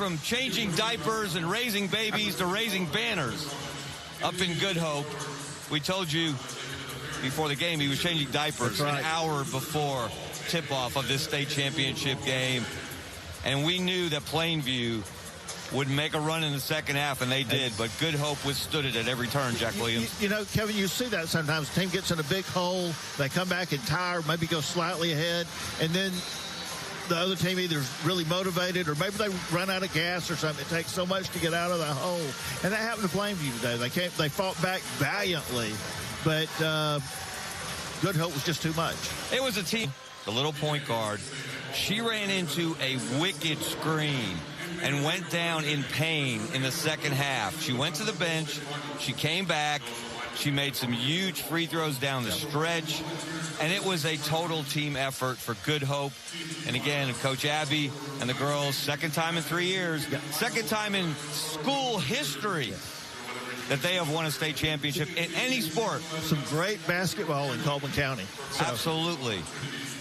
from changing diapers and raising babies to raising banners up in Good Hope. We told you before the game he was changing diapers an hour before tip-off of this state championship game. And we knew that Plainview would make a run in the second half, and they did. But Good Hope withstood it at every turn, Jack Williams. You know, Kevin, you see that sometimes. The team gets in a big hole. They come back and tire, maybe go slightly ahead, and then the other team either is really motivated or maybe they run out of gas or something. It takes so much to get out of the hole. And that happened to Plainview today. They fought back valiantly, but Good Hope was just too much. It was a team. The little point guard, she ran into a wicked screen and went down in pain in the second half. She went to the bench. She came back. She made some huge free throws down the stretch. And it was a total team effort for Good Hope. And again, Coach Abby and the girls, second time in 3 years, second time in school history that they have won a state championship in any sport. Some great basketball in Coleman County. So. Absolutely.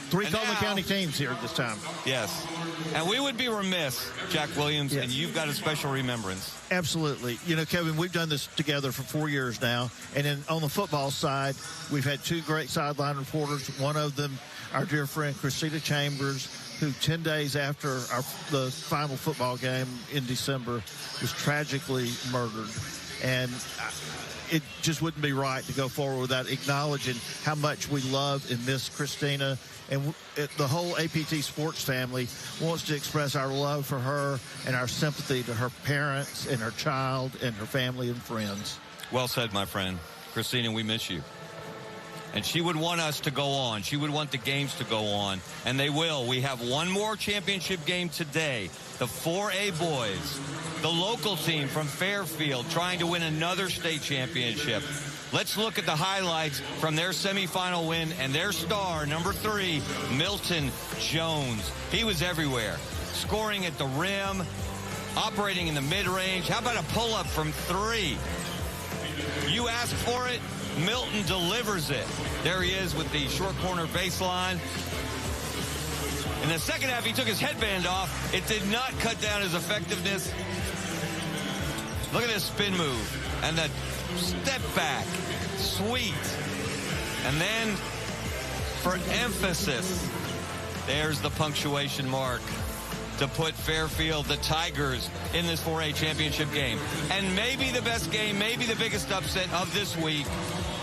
3 Coleman County teams here this time. Yes. And we would be remiss, Jack Williams, and you've got a special remembrance. Absolutely. You know, Kevin, we've done this together for 4 years now. And then on the football side, we've had 2 great sideline reporters. One of them, our dear friend, Christina Chambers, who 10 days after the final football game in December was tragically murdered. And it just wouldn't be right to go forward without acknowledging how much we love and miss Christina. And the whole APT sports family wants to express our love for her and our sympathy to her parents and her child and her family and friends. Well said, my friend. Christina, we miss you. And she would want us to go on. She would want the games to go on. And they will. We have one more championship game today. The 4A boys, the local team from Fairfield, trying to win another state championship. Let's look at the highlights from their semifinal win and their star, number 3, Milton Jones. He was everywhere, scoring at the rim, operating in the mid-range. How about a pull-up from 3? You ask for it, Milton delivers it. There he is with the short corner baseline. In the second half, he took his headband off. It did not cut down his effectiveness. Look at this spin move and the step back. Sweet. And then, for emphasis, there's the punctuation mark to put Fairfield, the Tigers, in this 4A championship game. And maybe the best game, maybe the biggest upset of this week,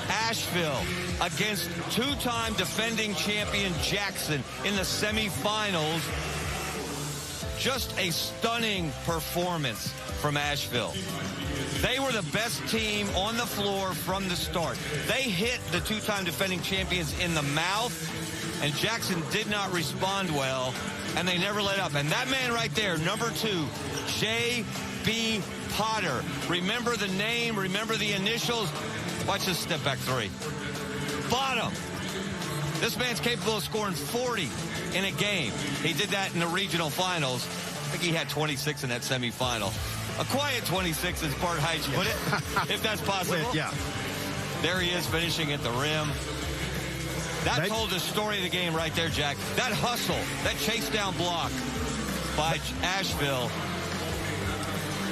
Ashville against 2-time defending champion Jackson in the semifinals. Just a stunning performance from Asheville. They were the best team on the floor from the start. They hit the 2-time defending champions in the mouth, and Jackson did not respond well, and they never let up. And that man right there, number 2, J.B. Potter. Remember the name, remember the initials. Watch this step back 3. Bottom. This man's capable of scoring 40 in a game. He did that in the regional finals. I think he had 26 in that semifinal. A quiet 26 is part height, you put it, if that's possible. Yeah. There he is finishing at the rim. That told the story of the game right there, Jack. That hustle, that chase down block by Asheville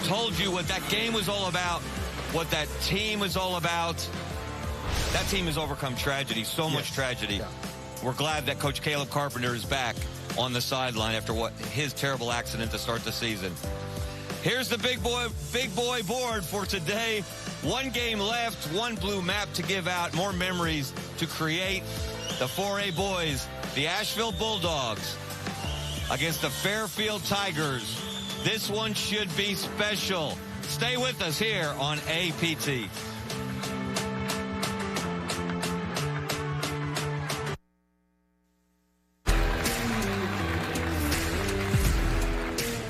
told you what that game was all about, what that team was all about. That team has overcome tragedy, so much tragedy. Yeah. We're glad that Coach Caleb Carpenter is back on the sideline after his terrible accident to start the season. Here's the big boy board for today. 1 game left, 1 blue map to give out, more memories to create. The 4A boys, the Asheville Bulldogs against the Fairfield Tigers. This one should be special. Stay with us here on APT.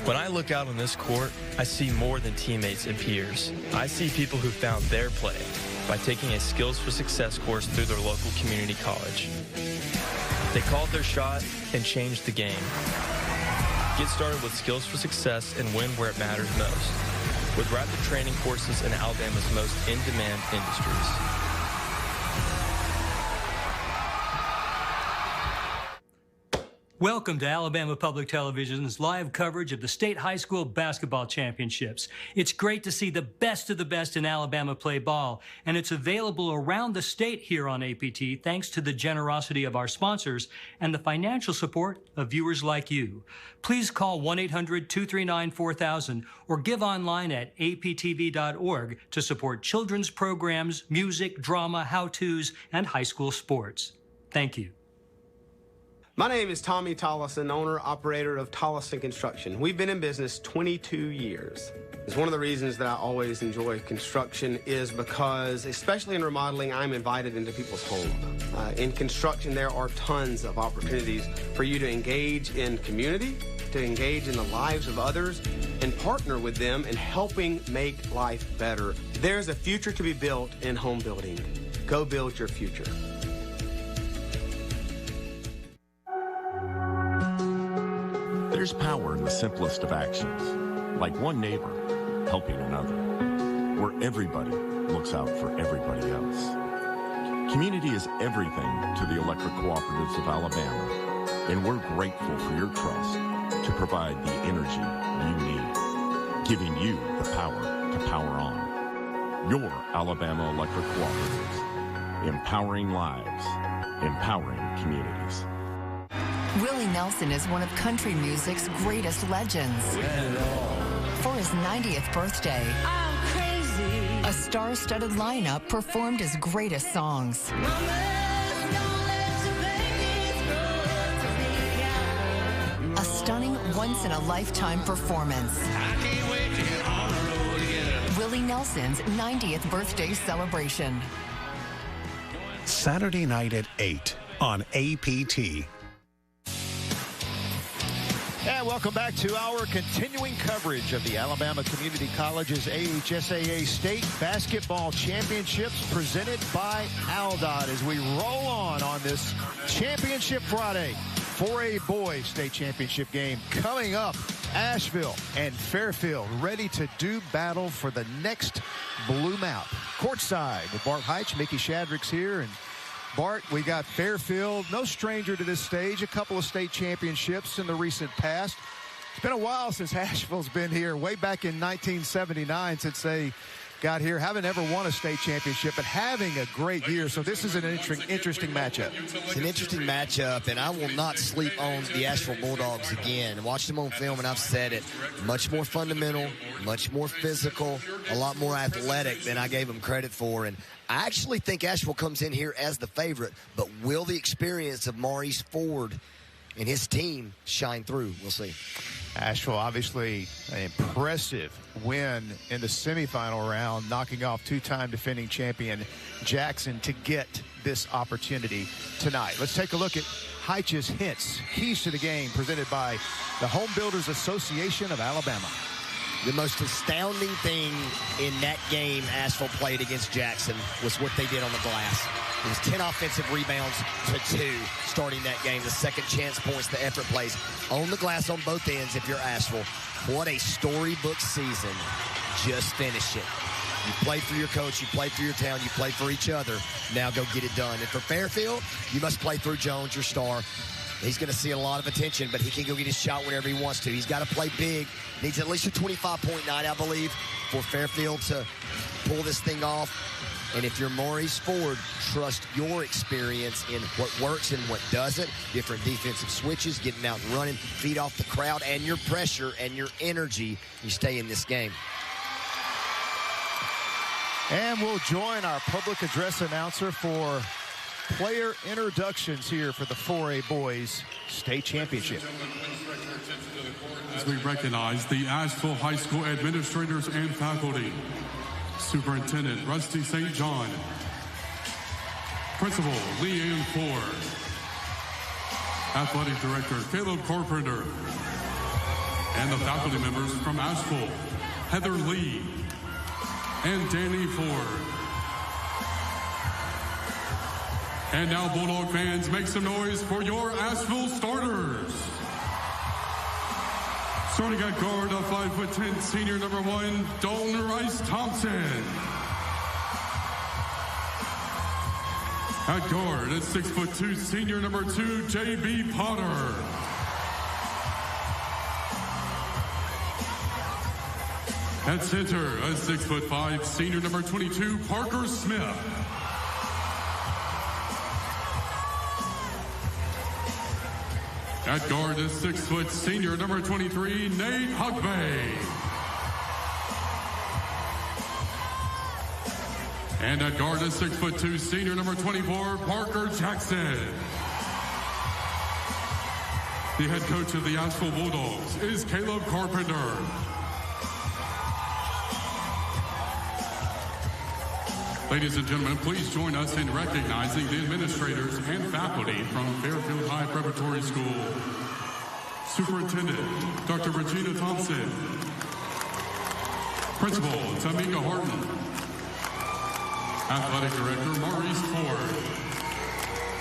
When I look out on this court, I see more than teammates and peers. I see people who found their play by taking a Skills for Success course through their local community college. They called their shot and changed the game. Get started with Skills for Success and win where it matters most, with rapid training courses in Alabama's most in-demand industries. Welcome to Alabama Public Television's live coverage of the State High School Basketball Championships. It's great to see the best of the best in Alabama play ball, and it's available around the state here on APT thanks to the generosity of our sponsors and the financial support of viewers like you. Please call 1-800-239-4000 or give online at aptv.org to support children's programs, music, drama, how-tos, and high school sports. Thank you. My name is Tommy Tollison, owner-operator of Tollison Construction. We've been in business 22 years. It's one of the reasons that I always enjoy construction is because, especially in remodeling, I'm invited into people's home. In construction, there are tons of opportunities for you to engage in community, to engage in the lives of others, and partner with them in helping make life better. There's a future to be built in home building. Go build your future. There's power in the simplest of actions, like one neighbor helping another, where everybody looks out for everybody else. Community is everything to the electric cooperatives of Alabama, and we're grateful for your trust to provide the energy you need, giving you the power to power on. Your Alabama Electric Cooperatives, empowering lives, empowering communities. Willie Nelson is one of country music's greatest legends. For his 90th birthday, I'm crazy. A star-studded lineup performed his greatest songs. A stunning once-in-a-lifetime performance. Willie Nelson's 90th birthday celebration. Saturday night at 8 on APT. And welcome back to our continuing coverage of the Alabama Community College's AHSAA State Basketball Championships presented by Aldott as we roll on this Championship Friday. 4A Boys State Championship game coming up. Ashville and Fairfield ready to do battle for the next Blue Mount. Courtside with Bart Heitch, Mickey Shadrick's here, and Bart, we got Fairfield, no stranger to this stage, a couple of state championships in the recent past. It's been a while since Asheville's been here, way back in 1979 since they got here. Haven't ever won a state championship, but having a great year. So this is an interesting matchup. It's an interesting matchup, and I will not sleep on the Asheville Bulldogs again. Watched them on film, and I've said it. Much more fundamental, much more physical, a lot more athletic than I gave them credit for. And I actually think Asheville comes in here as the favorite, but will the experience of Maurice Ford and his team shine through? We'll see. Asheville, obviously, an impressive win in the semifinal round, knocking off two-time defending champion Jackson to get this opportunity tonight. Let's take a look at Heitch's hints, keys to the game, presented by the Home Builders Association of Alabama. The most astounding thing in that game Asheville played against Jackson was what they did on the glass. It was 10 offensive rebounds to 2 starting that game. The second chance points, the effort plays on the glass on both ends if you're Asheville. What a storybook season. Just finish it. You play for your coach, you play for your town, you play for each other. Now go get it done. And for Fairfield, you must play through Jones, your star. He's going to see a lot of attention, but he can go get his shot whenever he wants to. He's got to play big. Needs at least a 25-point night, I believe, for Fairfield to pull this thing off. And if you're Maurice Ford, trust your experience in what works and what doesn't. Different defensive switches, getting out and running, feed off the crowd, and your pressure and your energy. You stay in this game. And we'll join our public address announcer for player introductions here for the 4A Boys State Championship. As we recognize the Asheville High School administrators and faculty. Superintendent Rusty St. John. Principal Leanne Ford. Athletic Director Caleb Carpenter. And the faculty members from Asheville, Heather Lee and Danny Ford. And now, Bulldog fans, make some noise for your Asheville starters. Starting at guard, a 5'10" senior number 1, Dalton Rice Thompson. At guard, a 6'2" senior number 2, J.B. Potter. At center, a 6'5" senior number 22, Parker Smith. At guard, a 6' senior number 23, Nate Hugbay. And at guard, a 6'2" senior number 24, Parker Jackson. The head coach of the Ashville Bulldogs is Caleb Carpenter. Ladies and gentlemen, please join us in recognizing the administrators and faculty from Fairfield High Preparatory School. Superintendent, Dr. Regina Thompson. Principal, Tamika Horton. Athletic Director, Maurice Ford.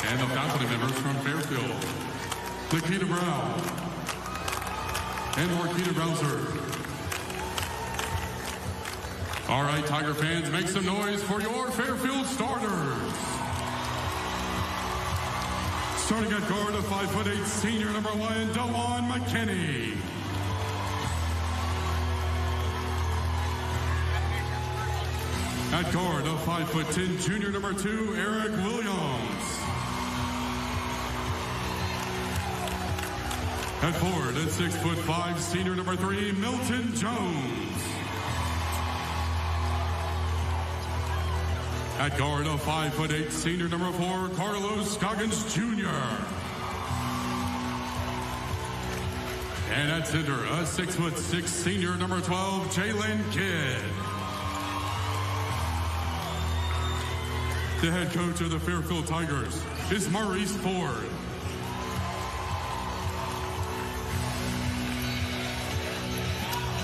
And the faculty members from Fairfield, Nikita Brown and Marquita Browser. All right, Tiger fans, make some noise for your Fairfield starters. Starting at guard, a 5'8" senior number 1, DeJuan McKinney. At guard, a 5'10" junior number 2, Eric Williams. At forward, at 6'5", senior number 3, Milton Jones. At guard, a 5'8", senior number 4, Carlos Scoggins Jr. And at center, a 6'6", senior number 12, Jalen Kidd. The head coach of the Fairfield Tigers is Maurice Ford.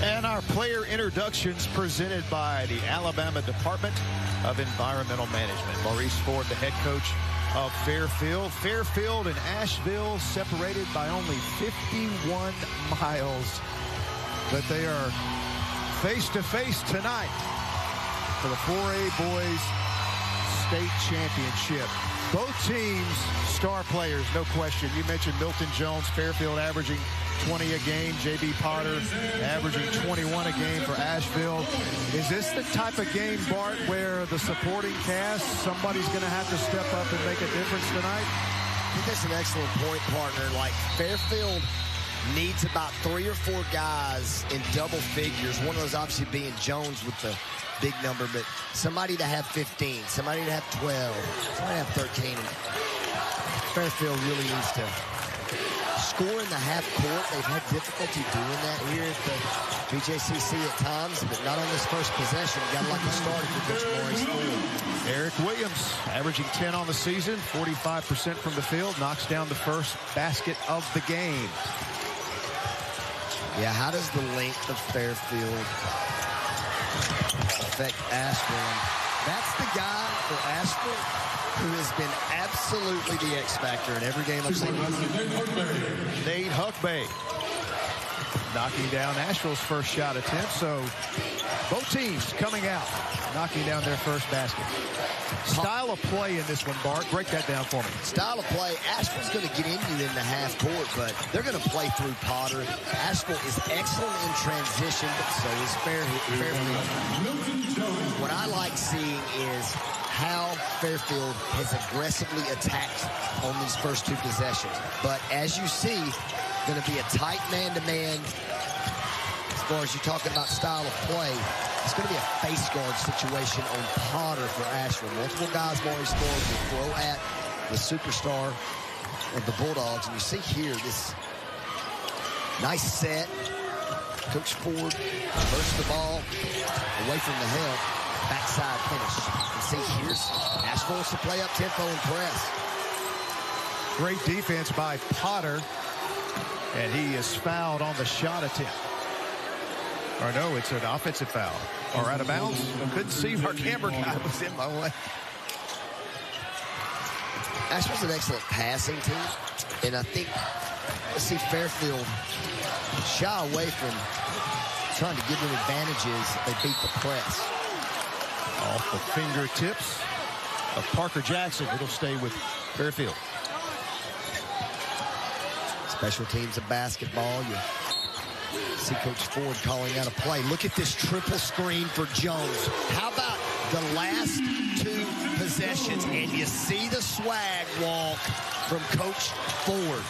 And our player introductions presented by the Alabama Department of Environmental Management. Maurice Ford, the head coach of Fairfield. Fairfield and Ashville separated by only 51 miles. But they are face-to-face tonight for the 4A Boys State Championship. Both teams, star players, no question. You mentioned Milton Jones, Fairfield averaging 20 a game. J.B. Potter averaging 21 a game for Asheville. Is this the type of game, Bart, where the supporting cast, somebody's going to have to step up and make a difference tonight? I think that's an excellent point, partner. Like, Fairfield needs about 3 or 4 guys in double figures. One of those obviously being Jones with the big number, but somebody to have 15, somebody to have 12, somebody to have 13. Fairfield really needs to score in the half court. They've had difficulty doing that here at the BJCC at times, but not on this first possession. Got to like the start for Coach Maurice Ford. Eric Williams averaging 10 on the season, 45% from the field, knocks down the first basket of the game. Yeah, how does the length of Fairfield affect Ashville? That's the guy for Ashville who has been absolutely the X factor in every game I've seen. Nate Hugbay knocking down Asheville's first shot attempt. So both teams coming out, knocking down their first basket. Style of play in this one, Bart. Break that down for me. Style of play. Asheville's going to get into in the half court, but they're going to play through Potter. Asheville is excellent in transition, but so is Fairfield. What I like seeing is how Fairfield has aggressively attacked on these first 2 possessions. But as you see, going to be a tight man-to-man. As far as you're talking about style of play, it's going to be a face guard situation on Potter for Asheville. Multiple guys Maurice Ford will throw at the superstar of the Bulldogs. And you see here this nice set. Coach Ford reverses the ball away from the help. Backside finish. You see here's Asheville wants to play up tempo and press. Great defense by Potter. And he is fouled on the shot attempt. Or no, it's an offensive foul. Or out of bounds. I couldn't see. Our camera guy was in my way. Asheville's an excellent passing team. And I think, let's see Fairfield shy away from trying to give them advantages. They beat the press. Off the fingertips of Parker Jackson. It'll stay with Fairfield. Special teams of basketball. You See Coach Ford calling out a play. Look at this triple screen for Jones. How about the last 2 possessions? And you see the swag walk from Coach Ford.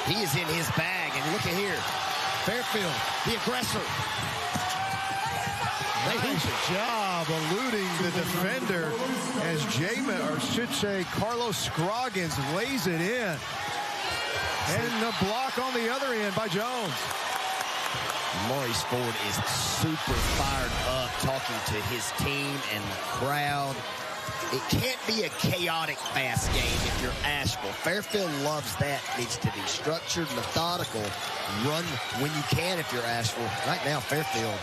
He is in his bag. And look at here. Fairfield, the aggressor. Nice job eluding the defender as Carlos Scroggins lays it in. And the block on the other end by Jones. Maurice Ford is super fired up talking to his team and the crowd. It can't be a chaotic fast game if you're Asheville. Fairfield loves that. Needs to be structured, methodical. Run when you can if you're Asheville. Right now, Fairfield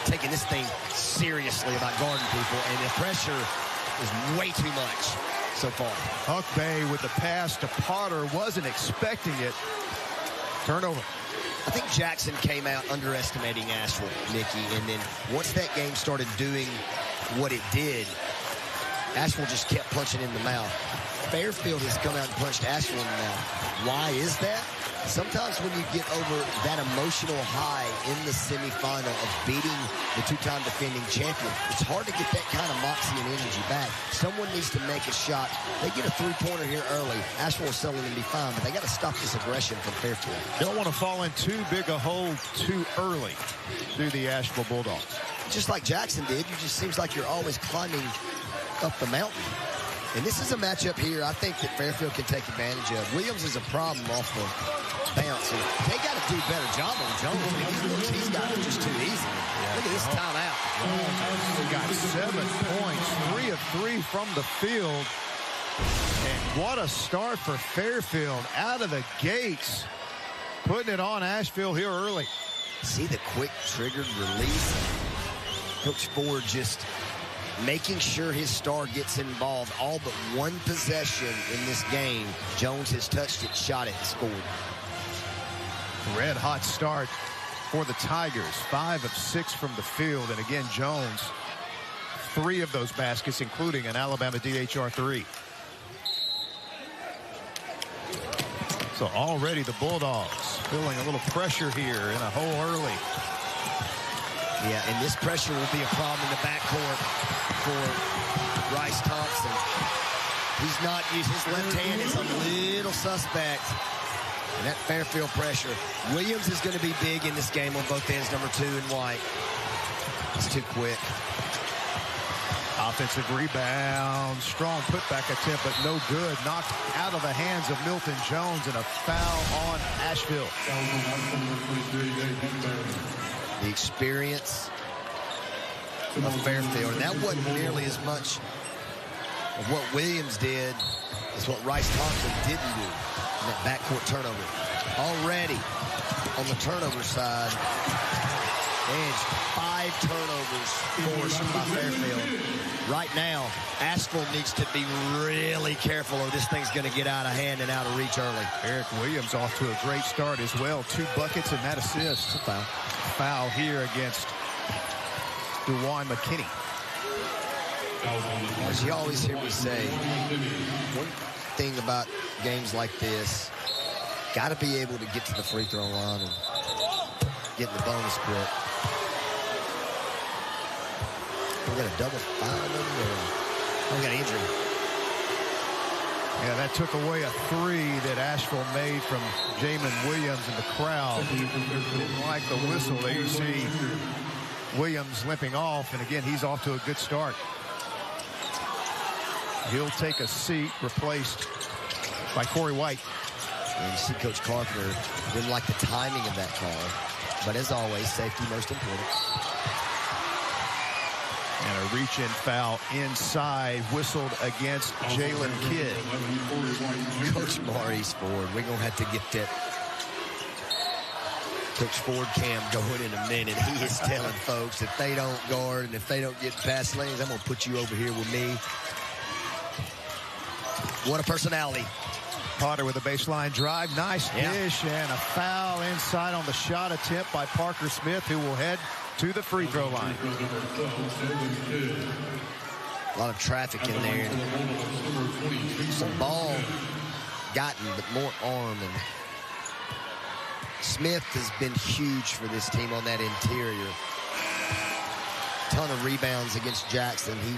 taking this thing seriously about guarding people, and the pressure is way too much so far. Huck Bay with the pass to Potter, wasn't expecting it. Turnover. I think Jackson came out underestimating Asheville, Nikki, and then once that game started doing what it did, Asheville just kept punching in the mouth. Fairfield has come out and punched Asheville in the mouth. Why is that? Sometimes when you get over that emotional high in the semifinal of beating the 2-time defending champion, it's hard to get that kind of moxie and energy back. Someone needs to make a shot. They get a 3-pointer here early. Asheville will settle in and be fine, but they got to stop this aggression from Fairfield. Don't want to fall in too big a hole too early, do the Asheville Bulldogs. Just like Jackson did, you just seems like you're always climbing up the mountain. And this is a matchup here I think that Fairfield can take advantage of. Williams is a problem off the bounce. And they got to do a better job on Jones. I mean, these looks he's got just too easy. Look at this timeout. He got 7 points, 3 of 3 from the field. And what a start for Fairfield out of the gates. Putting it on Asheville here early. See the quick triggered release. Coach Ford just making sure his star gets involved. All but 1 possession in this game. Jones has touched it, shot it, and scored. Red hot start for the Tigers. 5 of 6 from the field. And again, Jones, 3 of those baskets, including an Alabama DHR 3. So already the Bulldogs feeling a little pressure here in a hole early. Yeah, and this pressure will be a problem in the backcourt for Bryce Thompson. He's not used. His left hand is a little suspect. And that Fairfield pressure. Williams is going to be big in this game on both ends, number 2 and White. It's too quick. Offensive rebound. Strong putback attempt, but no good. Knocked out of the hands of Milton Jones, and a foul on Asheville. The experience of Fairfield. And that wasn't nearly as much of what Williams did as what Rice Thompson didn't do in that backcourt turnover. Already on the turnover side, and 5 turnovers forced by Fairfield. Right now, Asheville needs to be really careful or this thing's going to get out of hand and out of reach early. Eric Williams off to a great start as well. 2 buckets and that assist. Foul. Foul here against DeJuan McKinney. As you always hear me say, one thing about games like this, got to be able to get to the free throw line and get in the bonus grip. We got a double foul. We got an injury. Yeah, that took away a 3 that Asheville made from Jamin Williams, and the crowd didn't like the whistle. There you see Williams limping off, and again, he's off to a good start. He'll take a seat, replaced by Corey White. And you see Coach Carpenter didn't like the timing of that call. But as always, safety most important. And a reach-in foul inside, whistled against Jalen Kidd. Coach Maurice Ford, we're going to have to get that Coach Ford cam going in a minute. He is telling folks if they don't guard and if they don't get past lanes, I'm going to put you over here with me. What a personality. Potter with a baseline drive. Nice dish, and a foul inside on the shot attempt by Parker Smith, who will head to the free throw line. A lot of traffic in there. Some ball gotten, but more arm. And Smith has been huge for this team on that interior. Ton of rebounds against Jackson. He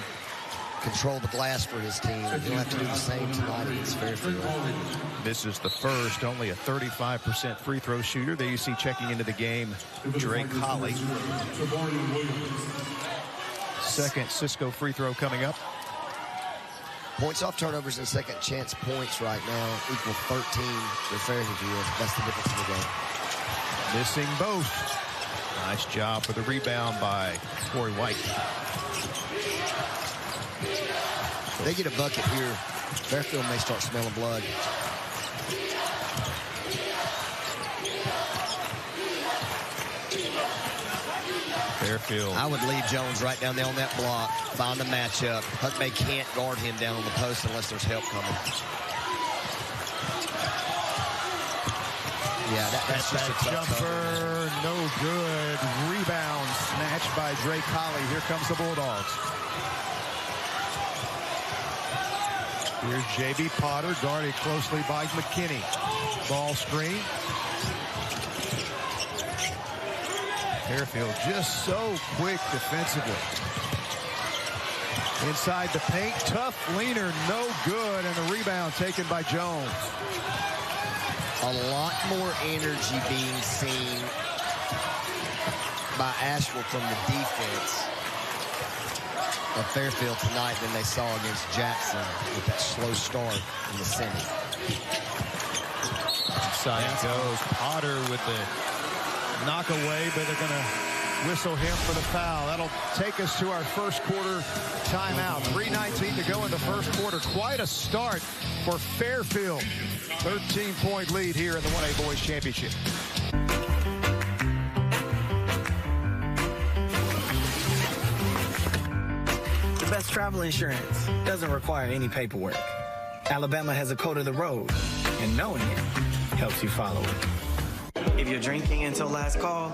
controlled the glass for his team. He'll have to do the same tonight against Fairfield. This is the first, only a 35% free throw shooter that you see checking into the game. Drake Holly. Second Cisco free throw coming up. Points off turnovers and second chance points right now equal 13 for Fairfield. That's the difference in the game. Missing both. Nice job for the rebound by Corey White. If they get a bucket here, Fairfield may start smelling blood. Fairfield. I would leave Jones right down there on that block, find a matchup. Huck May can't guard him down on the post unless there's help coming. Yeah, that's just a jumper, no good. Rebound snatched by Drake Holly. Here comes the Bulldogs. Here's J.B. Potter, guarded closely by McKinney. Ball screen. Fairfield just so quick defensively. Inside the paint, tough leaner, no good, and the rebound taken by Jones. A lot more energy being seen by Ashville from the defense of Fairfield tonight than they saw against Jackson with that slow start in the semi. Inside goes Potter with the knock away, but they're going to whistle him for the foul. That'll take us to our first quarter timeout. 3:19 to go in the first quarter. Quite a start for Fairfield. 13-point lead here in the 1A Boys Championship. The best travel insurance doesn't require any paperwork. Alabama has a code of the road, and knowing it helps you follow it. If you're drinking until last call,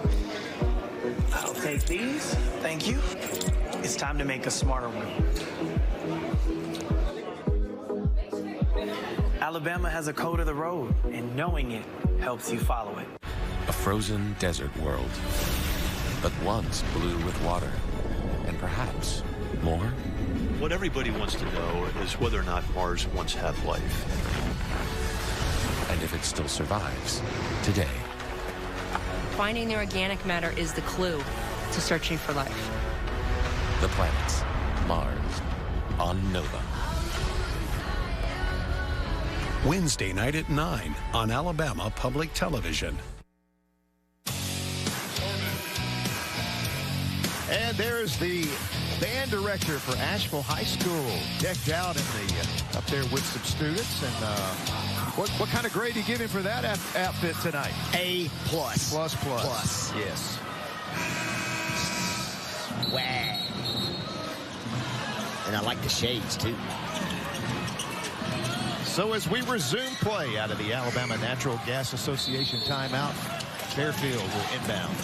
I'll take these. Thank you. It's time to make a smarter one. Alabama has a code of the road, and knowing it helps you follow it. A frozen desert world, but once blue with water, and perhaps more. What everybody wants to know is whether or not Mars once had life. And if it still survives today. Finding the organic matter is the clue to searching for life. The planets, Mars, on Nova. Wednesday night at 9 on Alabama Public Television. And there's the band director for Ashville High School, decked out in the up there with some students. And what kind of grade do you give him for that outfit tonight? A+. Plus. Yes. Swag. And I like the shades too. So as we resume play out of the Alabama Natural Gas Association timeout, Fairfield will inbound.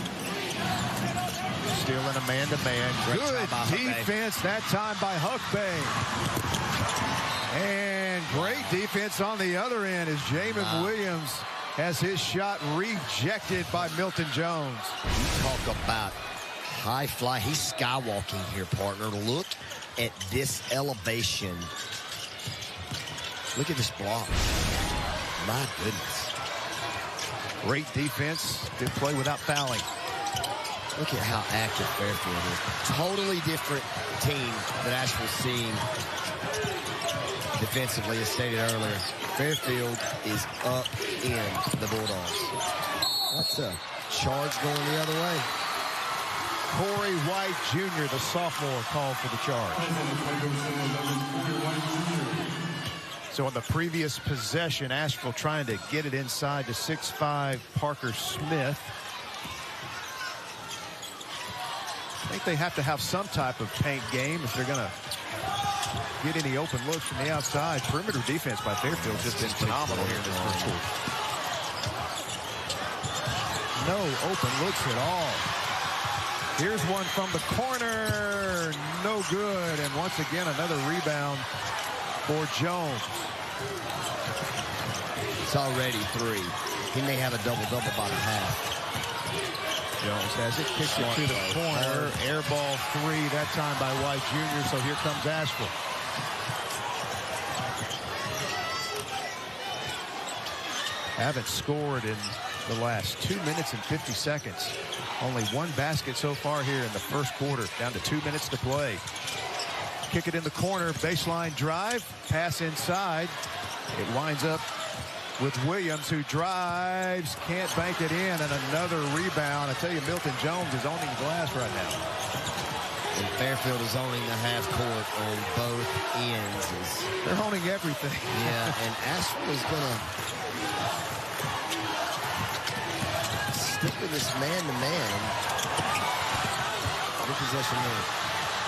Still in a man-to-man. Good defense that time by Huck Bay. And great defense on the other end as Jamin Williams has his shot rejected by Milton Jones. You talk about high fly. He's skywalking here, partner. Look at this elevation. Look at this block. My goodness. Great defense. Good play without fouling. Look at how active Fairfield is. Totally different team that Asheville's seeing defensively, as stated earlier. Fairfield is up in the Bulldogs. That's a charge going the other way. Corey White Jr., the sophomore, called for the charge. So on the previous possession, Asheville trying to get it inside to 6'5" Parker Smith. I think they have to have some type of paint game if they're going to get any open looks from the outside. Perimeter defense by Fairfield has been phenomenal here in this first quarter. No open looks at all. Here's one from the corner. No good. And once again, another rebound for Jones. It's already 3. He may have a double-double by the half. Jones has it, kicks it to the corner. Air ball 3, that time by White Jr., so here comes Ashville. Haven't scored in the last 2 minutes and 50 seconds. Only one basket so far here in the first quarter. Down to 2 minutes to play. Kick it in the corner, baseline drive, pass inside. It winds up with Williams, who drives, can't bank it in, and another rebound. I tell you, Milton Jones is owning the glass right now. And Fairfield is owning the half court on both ends. They're owning everything. Yeah, and Ashville is going to stick with this man-to-man. Good possession there.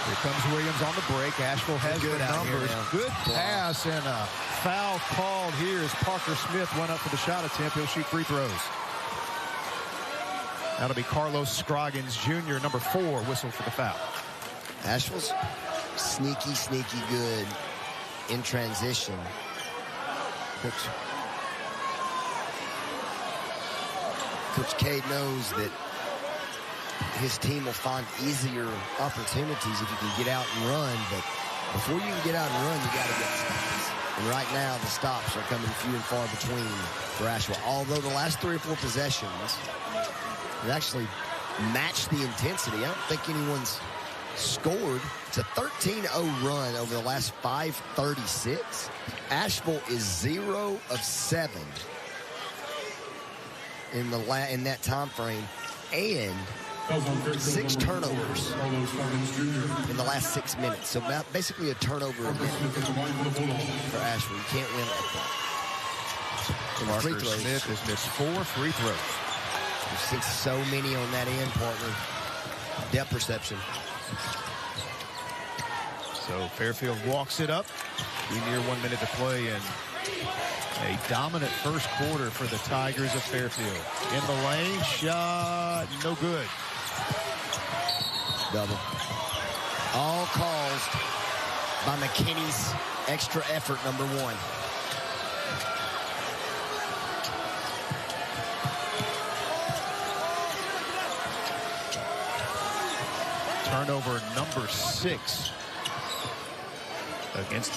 Here comes Williams on the break. Asheville has the numbers. Good pass and a foul called here as Parker Smith went up for the shot attempt. He'll shoot free throws. That'll be Carlos Scroggins Jr., number 4, whistle for the foul. Asheville's sneaky, sneaky good in transition. Coach Cade knows that his team will find easier opportunities if you can get out and run, but before you can get out and run, you got to get stops. And right now, the stops are coming few and far between for Asheville. Although the last 3 or 4 possessions have actually matched the intensity. I don't think anyone's scored. It's a 13-0 run over the last 5:36. Asheville is 0 of 7 in that time frame, and 6 turnovers in the last 6 minutes. So basically a turnover a minute for Asheville. You can't win at that. Parker Smith has missed 4 free throws. We've seen so many on that end, partner. Depth perception. So Fairfield walks it up. Near 1 minute to play, and a dominant first quarter for the Tigers of Fairfield. In the lane, shot, no good. Double. All caused by McKinney's extra effort, number 1. Turnover number 6.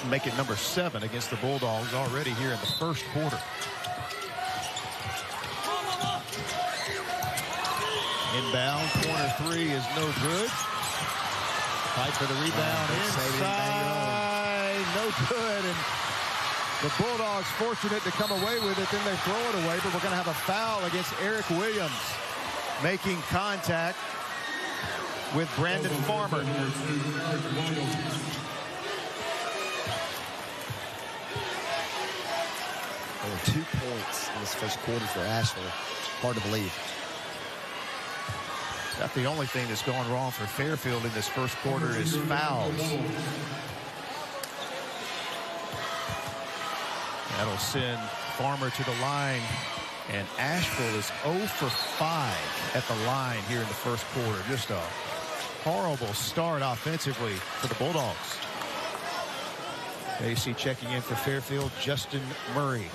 Make it number 7 against the Bulldogs already here in the first quarter. Inbound, corner 3 is no good. Fight for the rebound inside, no good. And the Bulldogs fortunate to come away with it, then they throw it away, but we're going to have a foul against Eric Williams, making contact with Brandon Farmer. Only 2 points in this first quarter for Asheville. Hard to believe. That's the only thing that's going wrong for Fairfield in this first quarter is fouls. That'll send Farmer to the line. And Asheville is 0 for 5 at the line here in the first quarter. Just a horrible start offensively for the Bulldogs. AC checking in for Fairfield, Justin Murray.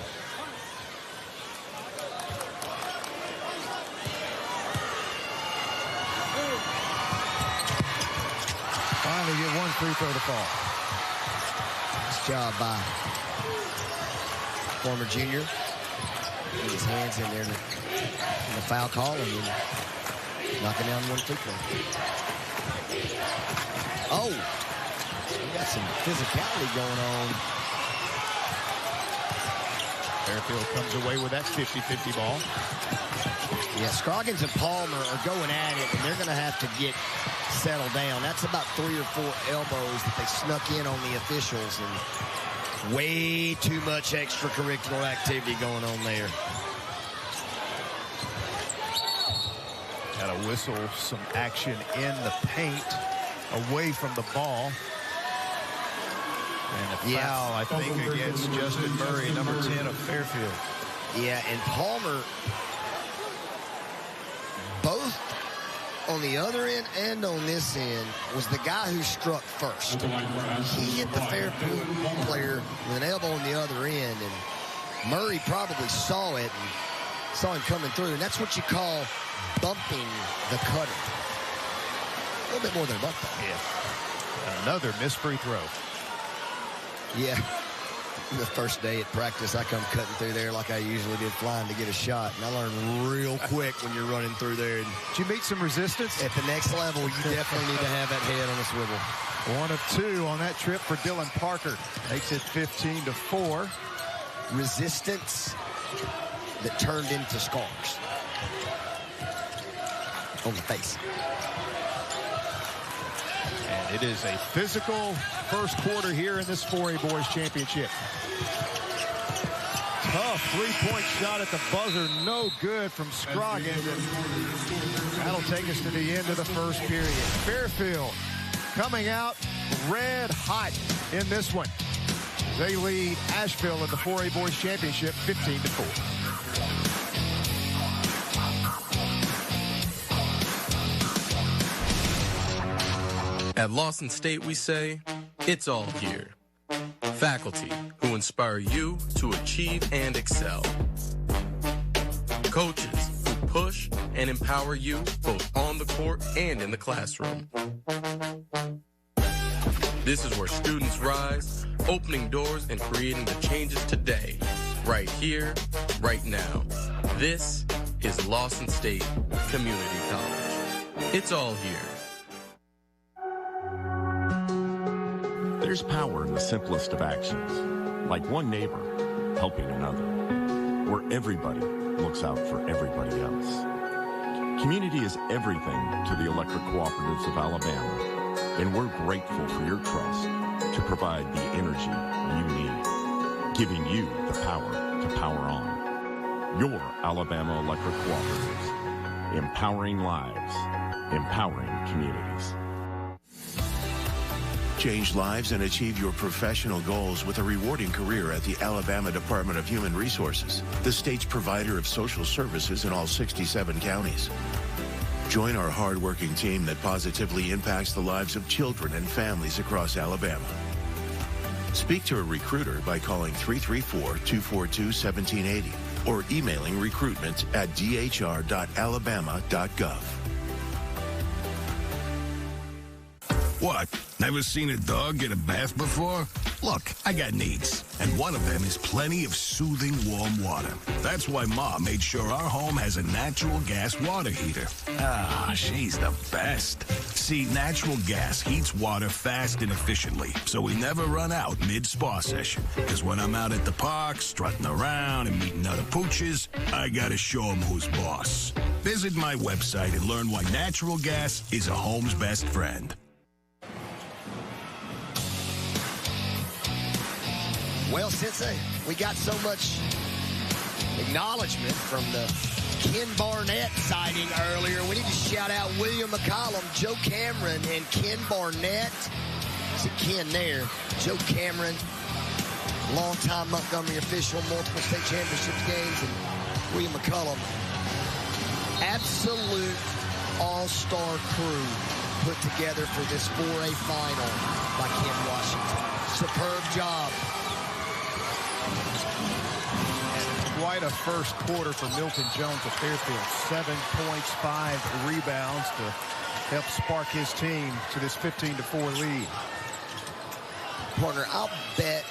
Finally get 1 free throw to fall. Nice job by Farmer Jr. Get his hands in there in the foul call and then knocking down 1 free throw. Oh! We got some physicality going on. Fairfield comes away with that 50-50 ball. Yeah, Scroggins and Palmer are going at it, and they're going to have to get settled down. That's about 3 or 4 elbows that they snuck in on the officials, and way too much extracurricular activity going on there. Got to whistle some action in the paint away from the ball. And a foul, I think, against Justin Murray, number 10 of Fairfield. Yeah, and Palmer, both on the other end and on this end, was the guy who struck first. He hit the Fairfield player with an elbow on the other end, and Murray probably saw it and Saw him coming through, and that's what you call bumping the cutter. A little bit more than a bump. Yeah. Another missed free throw. Yeah. The first day at practice, I come cutting through there like I usually did, flying to get a shot. And I learned real quick when you're running through there. Did you meet some resistance? At the next level, you definitely need to have that head on a swivel. 1 of 2 on that trip for Dylan Parker. Makes it 15-4. Resistance that turned into scars on the face. And it is a physical first quarter here in this 4A Boys Championship. Tough three-point shot at the buzzer. No good from Scroggins. That'll take us to the end of the first period. Fairfield coming out red hot in this one. They lead Ashville in the 4A Boys Championship 15-4. At Lawson State, we say, it's all here. Faculty who inspire you to achieve and excel. Coaches who push and empower you both on the court and in the classroom. This is where students rise, opening doors and creating the changes today, right here, right now. This is Lawson State Community College. It's all here. There's power in the simplest of actions, like one neighbor helping another, where everybody looks out for everybody else. Community is everything to the electric cooperatives of Alabama, and we're grateful for your trust to provide the energy you need, giving you the power to power on. Your Alabama Electric Cooperatives, empowering lives, empowering communities. Change lives and achieve your professional goals with a rewarding career at the Alabama Department of Human Resources, the state's provider of social services in all 67 counties. Join our hardworking team that positively impacts the lives of children and families across Alabama. Speak to a recruiter by calling 334-242-1780 or emailing recruitment@dhr.alabama.gov. What? Never seen a dog get a bath before? Look, I got needs, and one of them is plenty of soothing warm water. That's why Ma made sure our home has a natural gas water heater. Ah, she's the best. See, natural gas heats water fast and efficiently, so we never run out mid-spa session. Because when I'm out at the park, strutting around and meeting other pooches, I gotta show them who's boss. Visit my website and learn why natural gas is a home's best friend. Well, Sensei, we got so much acknowledgement from the Ken Barnett sighting earlier. We need to shout out William McCollum, Joe Cameron, and Ken Barnett. See Ken there. Joe Cameron, longtime Montgomery official, multiple state championship games, and William McCollum. Absolute all-star crew put together for this 4A final by Ken Washington. Superb job. Quite a first quarter for Milton Jones of Fairfield. 7 points, 5 rebounds to help spark his team to this 15-4 lead. Partner, I'll bet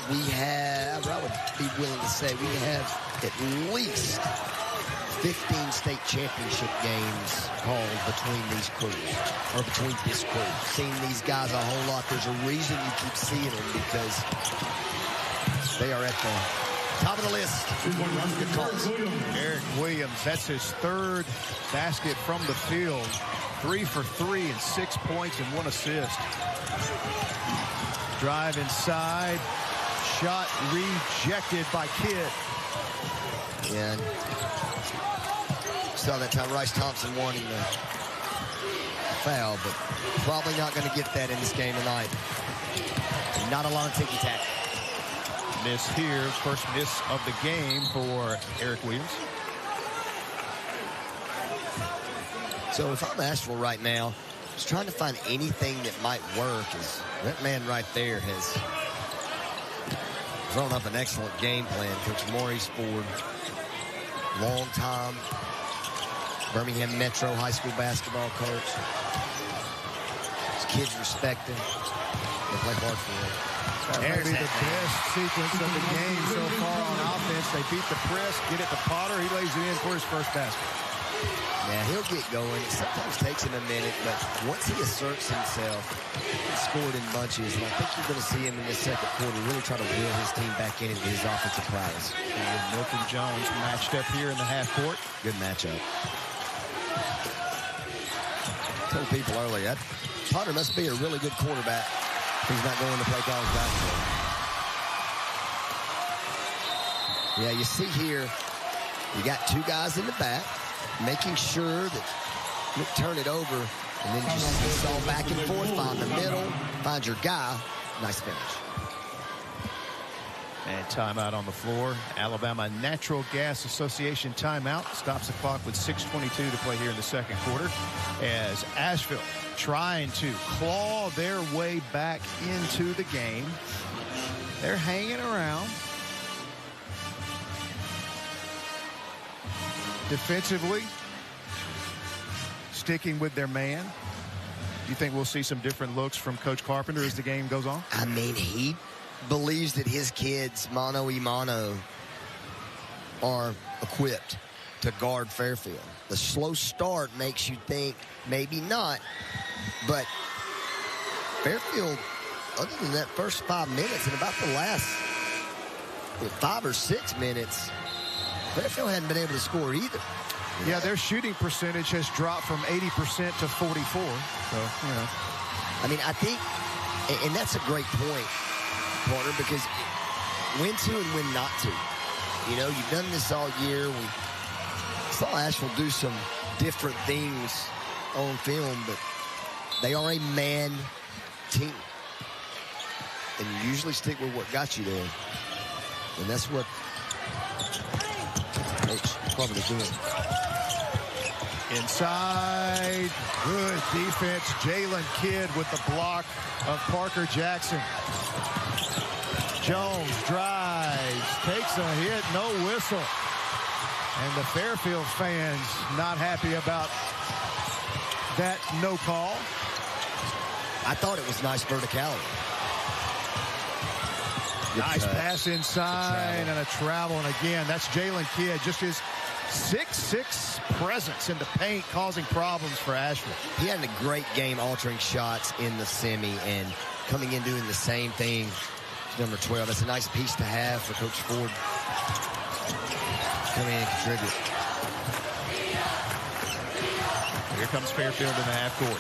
we have, I would be willing to say we have at least 15 state championship games called between these crews, or between this crew. Seeing these guys a whole lot. There's a reason you keep seeing them, because they are at the top of the list. Good calls. Eric Williams, that's his third basket from the field. 3 for 3 and 6 points and 1 assist. Drive inside. Shot rejected by Kidd. And saw that time Rice Thompson wanting the foul, but probably not going to get that in this game tonight. Not a lot of ticky-tack. Miss here, first miss of the game for Eric Williams. So if I'm Asheville right now, just trying to find anything that might work, is that man right there has thrown up an excellent game plan. Coach Maurice Ford long-time Birmingham Metro high school basketball coach. His kids respect him. They play hard for him. That may be the best sequence of the game so far on offense. They beat the press, get it to Potter. He lays it in for his first basket. Yeah, he'll get going. It sometimes takes him a minute, but once he asserts himself, he scored in bunches. And I think you're going to see him in the second quarter really try to wheel his team back into his offensive prowess. And Milton Jones matched up here in the half court. Good matchup. I told people earlier, that Potter must be a really good quarterback. He's not going to play college basketball. Yeah, you see here, you got two guys in the back, making sure that you turn it over, and then just all back and forth, find the middle, find your guy. Nice finish. And timeout on the floor. Alabama Natural Gas Association timeout. Stops the clock with 6:22 to play here in the second quarter as Ashville trying to claw their way back into the game. They're hanging around. Defensively, sticking with their man. You think we'll see some different looks from Coach Carpenter as the game goes on? I mean, he believes that his kids, mano y mano, are equipped to guard Fairfield. The slow start makes you think maybe not, but Fairfield, other than that first 5 minutes and about the last 5 or 6 minutes, Fairfield hadn't been able to score either. Yeah, their shooting percentage has dropped from 80% to 44. So, you know. I mean, I think, and that's a great point, partner, because when to and when not to. You know, you've done this all year. We saw Asheville do some different things on film, but they are a man team. And you usually stick with what got you there. And that's what Coach is doing. Inside, good defense. Jalen Kidd with the block of Parker Jackson. Jones drives, takes a hit, no whistle. And the Fairfield fans not happy about that no call. I thought it was nice verticality. Nice pass inside and a travel. And again, that's Jalen Kidd. Just his 6'6" presence in the paint causing problems for Ashville. He had a great game altering shots in the semi and coming in doing the same thing. Number 12. That's a nice piece to have for Coach Ford. Come in and contribute. Here comes Fairfield in the half court.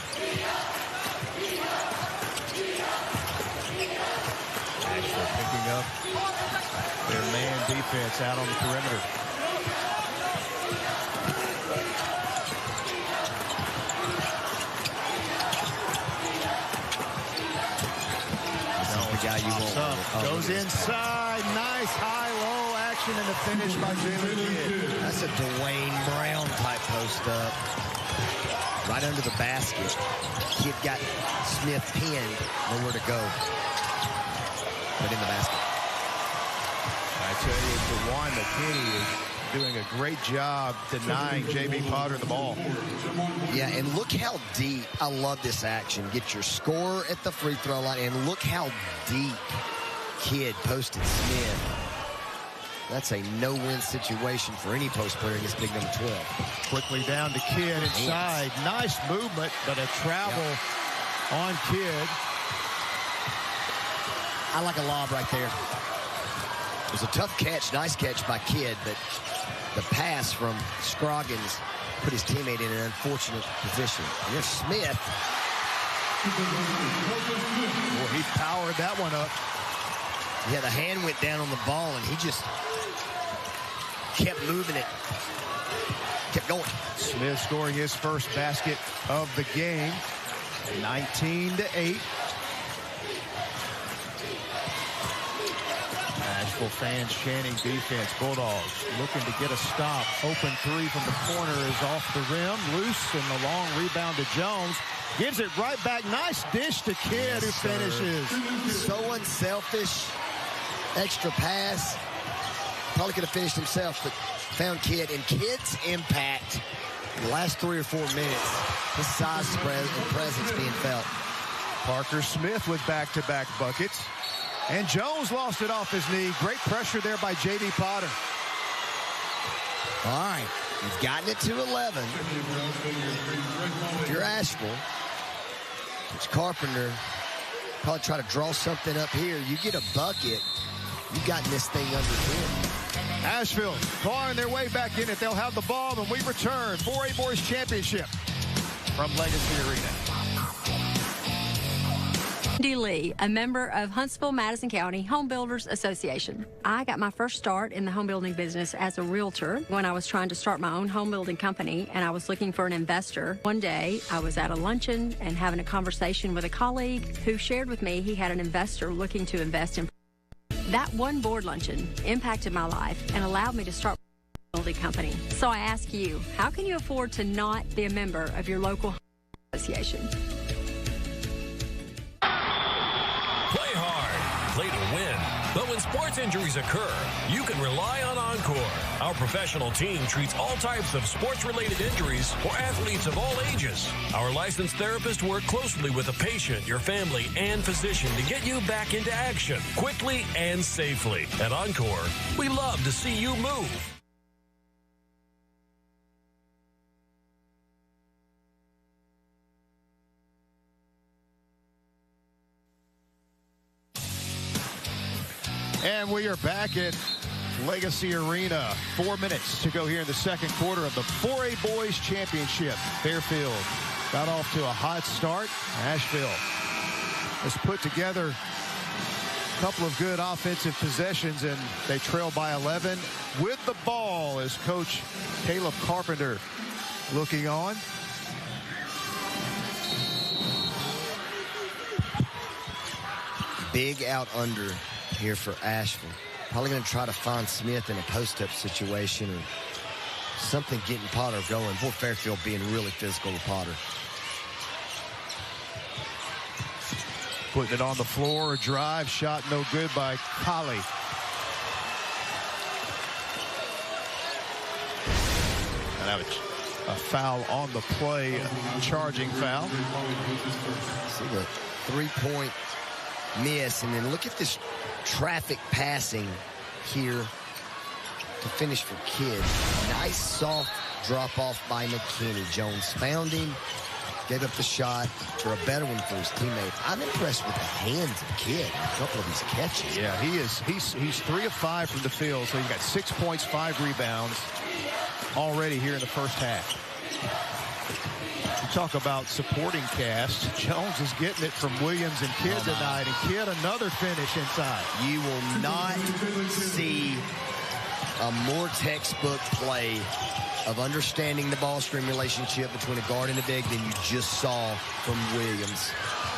Asheville picking up their man defense out on the perimeter. The guy you want. Goes inside. Nice high-low action and the finish by Jalen Kidd. That's a Dwayne Brown type post up. Right under the basket. Kidd got Smith pinned. Nowhere to go. But in the basket. I tell you, DeJuan McKinney is doing a great job denying J.B. Potter the ball. Yeah, and look how deep. I love this action. Get your scorer at the free throw line, and look how deep Kidd posted Smith. That's a no-win situation for any post player against big number 12. Quickly down to Kidd inside. Nice movement, but a travel on Kidd. I like a lob right there. It was a tough catch, nice catch by Kidd, but the pass from Scroggins put his teammate in an unfortunate position. And there's Smith. Well, he powered that one up. Yeah, the hand went down on the ball, and he just kept moving it. Kept going. Smith scoring his first basket of the game. 19-8. Asheville fans chanting defense. Bulldogs looking to get a stop. Open three from the corner is off the rim. Loose, and the long rebound to Jones. Gives it right back. Nice dish to Kidd, who finishes. So unselfish. Extra pass. Probably could have finished himself, but found Kidd. And Kidd's impact in the last 3 or 4 minutes, his size spread and presence being felt. Parker Smith with back-to-back buckets. And Jones lost it off his knee. Great pressure there by J.D. Potter. All right, you've gotten it to 11. If you're Asheville, Coach Carpenter probably try to draw something up here. You get a bucket, you've gotten this thing under 10. Asheville clawing their way back in it. They'll have the ball when we return. 4A Boys Championship from Legacy Arena. Cindy Lee, a member of Huntsville-Madison County Home Builders Association. I got my first start in the home building business as a realtor when I was trying to start my own home building company, and I was looking for an investor. One day, I was at a luncheon and having a conversation with a colleague who shared with me he had an investor looking to invest in. That one board luncheon impacted my life and allowed me to start my building company. So I ask you, how can you afford to not be a member of your local home association? Play hard, play to win. But when sports injuries occur, you can rely on Encore. Our professional team treats all types of sports-related injuries for athletes of all ages. Our licensed therapists work closely with the patient, your family, and physician to get you back into action quickly and safely. At Encore, we love to see you move. And we are back at Legacy Arena. 4 minutes to go here in the second quarter of the 4A Boys Championship. Fairfield got off to a hot start. Asheville has put together a couple of good offensive possessions, and they trail by 11. With the ball is Coach Caleb Carpenter looking on. Big out under here for Asheville. Probably going to try to find Smith in a post-up situation or something getting Potter going. Boy, Fairfield being really physical with Potter. Putting it on the floor, a drive, shot no good by Colley. And that was a foul on the play, a charging foul. See the three-point miss, and then look at this traffic passing here to finish for Kidd. Nice soft drop off by McKinney. Jones found him, gave up the shot for a better one for his teammate. I'm impressed with the hands of Kidd. A couple of these catches. Yeah, he's 3 of 5 from the field, so he got 6 points, 5 rebounds already here in the first half. Talk about supporting cast. Jones is getting it from Williams and Kidd tonight, and Kidd another finish inside. You will not see a more textbook play of understanding the ball screen relationship between a guard and a big than you just saw from Williams.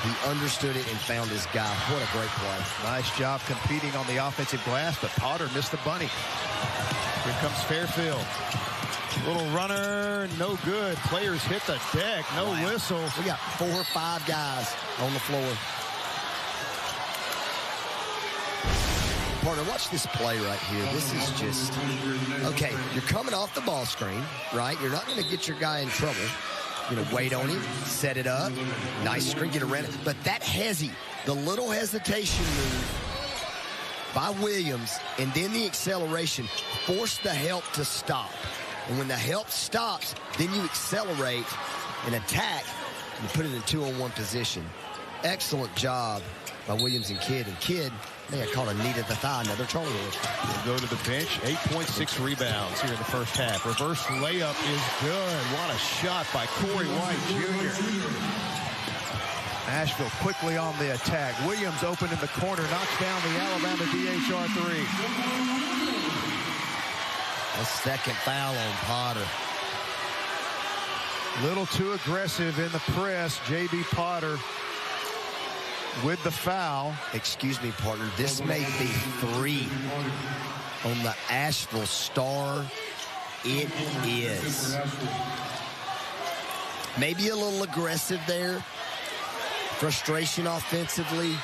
He understood it and found his guy. What a great play. Nice job competing on the offensive glass, but Potter missed the bunny. Here comes Fairfield. Little runner, no good. Players hit the deck, no whistle. We got 4 or 5 guys on the floor. Partner, watch this play right here. This is just, okay, you're coming off the ball screen, right? You're not going to get your guy in trouble. You're going to wait on him, set it up. Nice screen, get around it. But that the little hesitation move by Williams, and then the acceleration, forced the help to stop. And when the help stops, then you accelerate and attack and put it in a 2-on-1 position. Excellent job by Williams and Kidd. And Kidd, I think I caught a knee to the thigh, another turnover. We'll go to the bench. 8.6 rebounds here in the first half. Reverse layup is good. What a shot by Corey White Jr. Asheville quickly on the attack. Williams open in the corner, knocks down the Alabama DHR 3. A second foul on Potter. Little too aggressive in the press. J.B. Potter with the foul. Excuse me, partner. This may be 3 on the Asheville star. It is. Maybe a little aggressive there. Frustration offensively.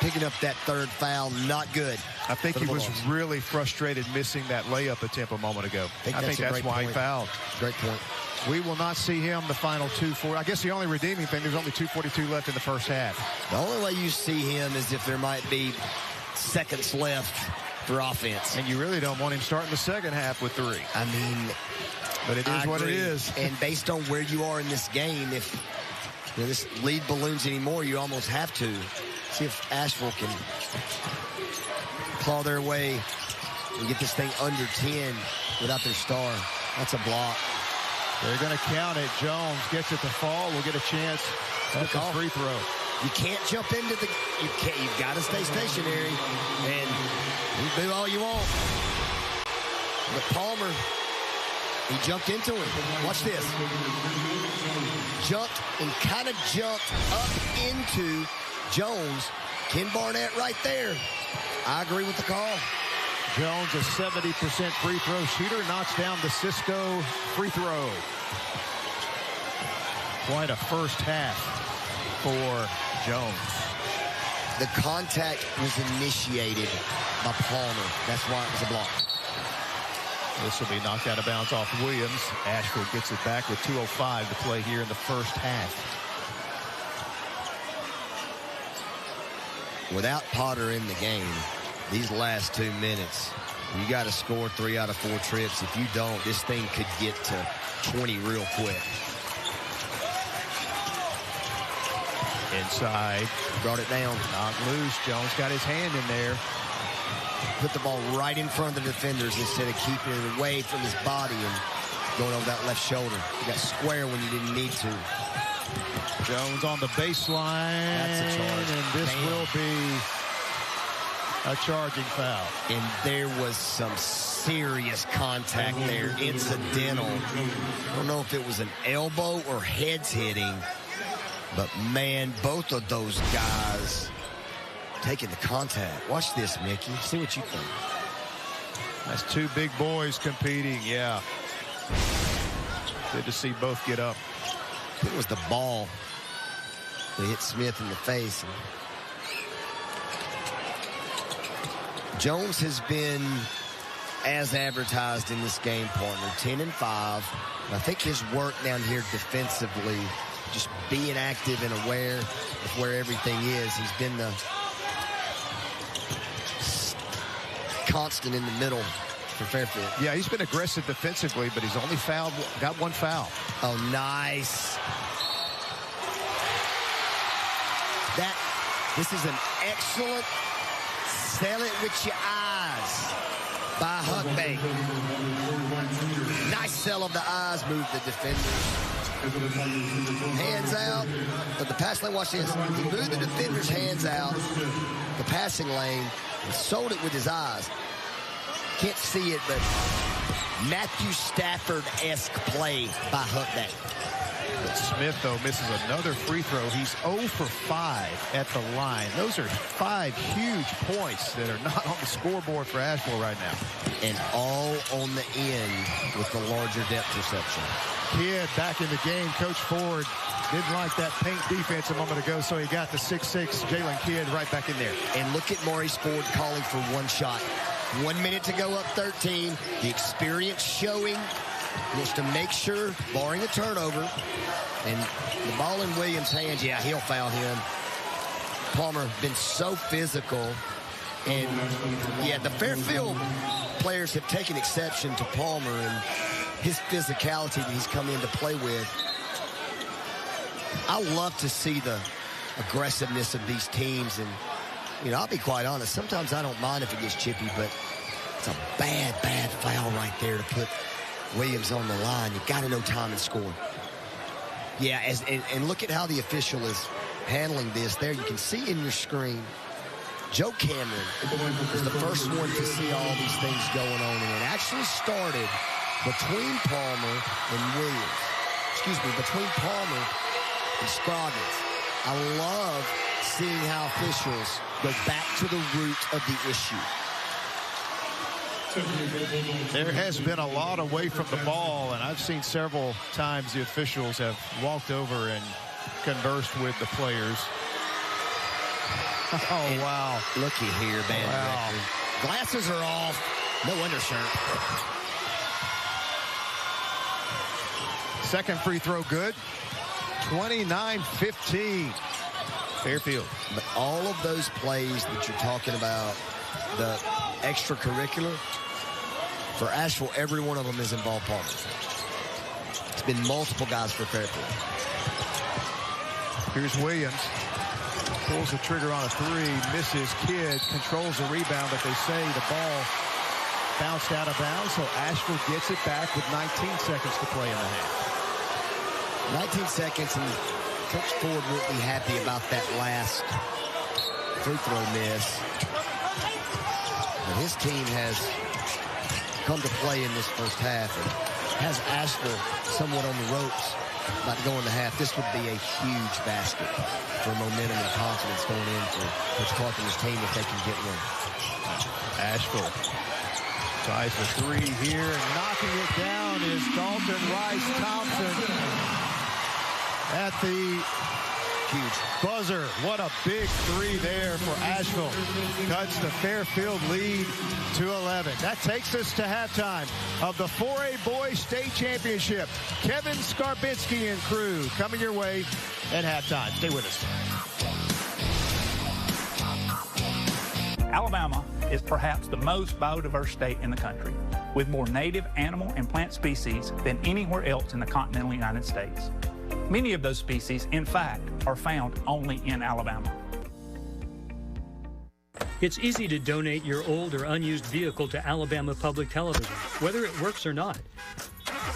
Picking up that third foul, not good. I think he was really frustrated missing that layup attempt a moment ago. I think that's why he fouled. Great point. We will not see him the final 2:40. I guess the only redeeming thing, there's only 2:42 left in the first half. The only way you see him is if there might be seconds left for offense. And you really don't want him starting the second half with 3. I mean, but it is what it is. And based on where you are in this game, if this lead balloons anymore, you almost have to see if Asheville can claw their way and get this thing under 10 without their star. That's a block. They're going to count it. Jones gets it to fall. We'll get a chance. That's a free throw. You can't jump into the. You've got to stay stationary, and you do all you want. But Palmer, he jumped into it. Watch this. Jumped and kind of jumped up into Jones. Ken Barnett right there. I agree with the call. Jones, a 70% free throw shooter, knocks down the Cisco free throw. Quite a first half for Jones. The contact was initiated by Palmer. That's why it was a block. This will be knocked out of bounds off Williams. Asheville gets it back with 2:05 to play here in the first half. Without Potter in the game, these last 2 minutes, you got to score 3 out of 4 trips. If you don't, this thing could get to 20 real quick. Inside. Brought it down. Not loose. Jones got his hand in there. Put the ball right in front of the defenders instead of keeping it away from his body and going over that left shoulder. You got square when you didn't need to. Jones on the baseline. That's a charge. And this will be a charging foul. And there was some serious contact there, incidental. I don't know if it was an elbow or heads hitting, but man, both of those guys taking the contact. Watch this, Mickey. See what you think. That's 2 big boys competing, yeah. Good to see both get up. It was the ball that hit Smith in the face. Jones has been as advertised in this game, partner. 10-5. I think his work down here defensively, just being active and aware of where everything is. He's been the constant in the middle for Fairfield. Yeah, he's been aggressive defensively, but he's only got 1 foul. Oh, nice. This is an excellent sell it with your eyes by Huckbay. Nice sell of the eyes, move the defenders. Hands out of the pass lane. Watch this. He moved the defender's hands out the passing lane and sold it with his eyes. Can't see it, but Matthew Stafford-esque play by Huckbay. But Smith, though, misses another free throw. He's 0 for 5 at the line. Those are 5 huge points that are not on the scoreboard for Asheville right now. And all on the end with the larger depth perception. Kidd back in the game. Coach Ford didn't like that paint defense a moment ago, so he got the 6'6" Jalen Kidd right back in there. And look at Maurice Ford calling for 1 shot. 1 minute to go up 13. The experience showing. Wants to make sure, barring a turnover, and the ball in Williams' hands, yeah, he'll foul him. Palmer been so physical. And, yeah, the Fairfield players have taken exception to Palmer and his physicality that he's come in to play with. I love to see the aggressiveness of these teams. And, you know, I'll be quite honest, sometimes I don't mind if it gets chippy, but it's a bad, bad foul right there to put Williams on the line. You got to know time and score. Yeah, and look at how the official is handling this. There, you can see in your screen, Joe Cameron is the first one to see all these things going on, and it actually started between Palmer and Williams. Excuse me, between Palmer and Scroggins. I love seeing how officials go back to the root of the issue. There has been a lot away from the ball, and I've seen several times the officials have walked over and conversed with the players. Oh, wow. Looky here, man. Wow. Glasses are off. No undershirt. Second free throw good. 29-15. Fairfield. But all of those plays that you're talking about, the extracurricular, for Asheville, every one of them is in ballpark. It's been multiple guys for Fairfield. Here's Williams. Pulls the trigger on a three. Misses. Kidd controls the rebound, but they say the ball bounced out of bounds, so Asheville gets it back with 19 seconds to play in the half. 19 seconds, and Coach Ford won't be happy about that last free throw miss. But his team has come to play in this first half and has Asheville somewhat on the ropes about to go in the half. This would be a huge basket for momentum and confidence going in for Coach Clark and his team if they can get one. Asheville tries the three here, and knocking it down is Dalton Rice-Thompson at the huge buzzer. What a big three there for Asheville. Cuts the Fairfield lead to 11. That takes us to halftime of the 4A Boys State Championship. Kevin Skarbinski and crew coming your way at halftime. Stay with us. Alabama is perhaps the most biodiverse state in the country, with more native animal and plant species than anywhere else in the continental United States. Many of those species, in fact, are found only in Alabama. It's easy to donate your old or unused vehicle to Alabama Public Television, whether it works or not.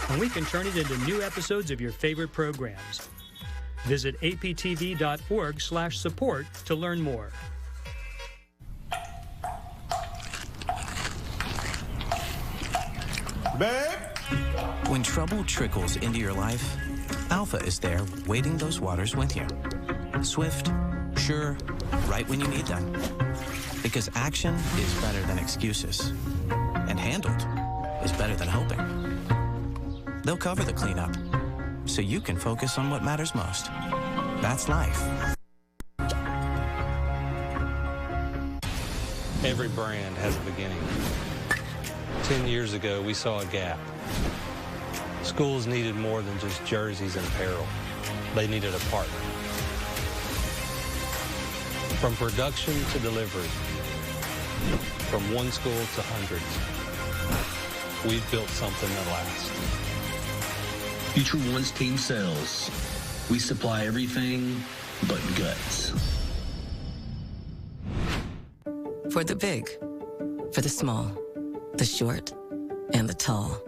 And we can turn it into new episodes of your favorite programs. Visit aptv.org/support to learn more. Babe? When trouble trickles into your life, Alpha is there waiting those waters with you. Swift, sure, right when you need them. Because action is better than excuses. And handled is better than hoping. They'll cover the cleanup so you can focus on what matters most. That's life. Every brand has a beginning. 10 years ago, we saw a gap. Schools needed more than just jerseys and apparel. They needed a partner. From production to delivery, from one school to hundreds, we've built something that lasts. Future One's team sells. We supply everything but guts. For the big, for the small, the short, and the tall.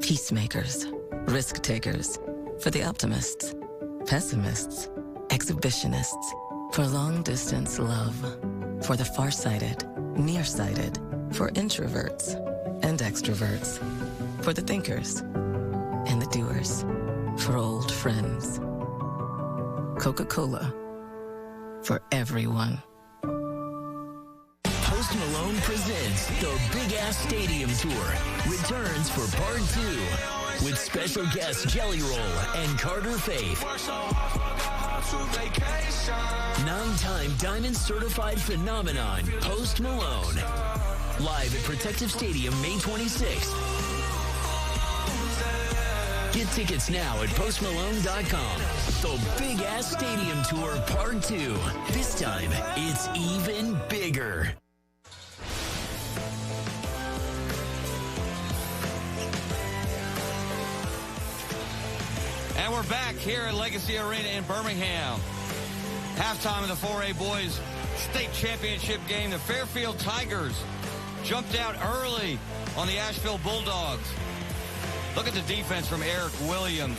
Peacemakers, risk takers. For the optimists, pessimists, exhibitionists. For long distance love. For the farsighted, nearsighted. For introverts and extroverts. For the thinkers and the doers. For old friends. Coca-Cola. For everyone. Post Malone presents the Big Ass Stadium Tour returns for part 2 with special guests Jelly Roll and Carter Faith. 9-time Diamond certified phenomenon Post Malone. Live at Protective Stadium May 26th. Get tickets now at postmalone.com. The Big Ass Stadium Tour Part 2. This time, it's even bigger. And we're back here at Legacy Arena in Birmingham. Halftime of the 4A Boys State Championship game. The Fairfield Tigers jumped out early on the Asheville Bulldogs. Look at the defense from Eric Williams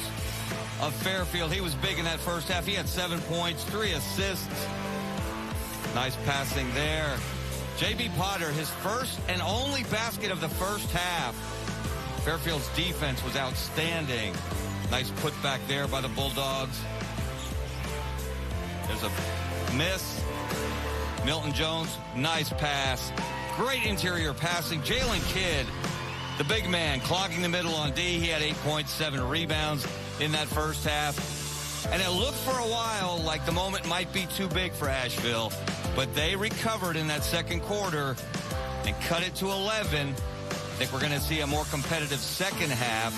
of Fairfield. He was big in that first half. He had 7 points, 3 assists. Nice passing there. J.B. Potter, his first and only basket of the first half. Fairfield's defense was outstanding. Nice putback there by the Bulldogs. There's a miss. Milton Jones, nice pass. Great interior passing. Jalen Kidd, the big man, clogging the middle on D. He had 8 points, 7 rebounds in that first half. And it looked for a while like the moment might be too big for Asheville, but they recovered in that second quarter and cut it to 11. I think we're going to see a more competitive second half.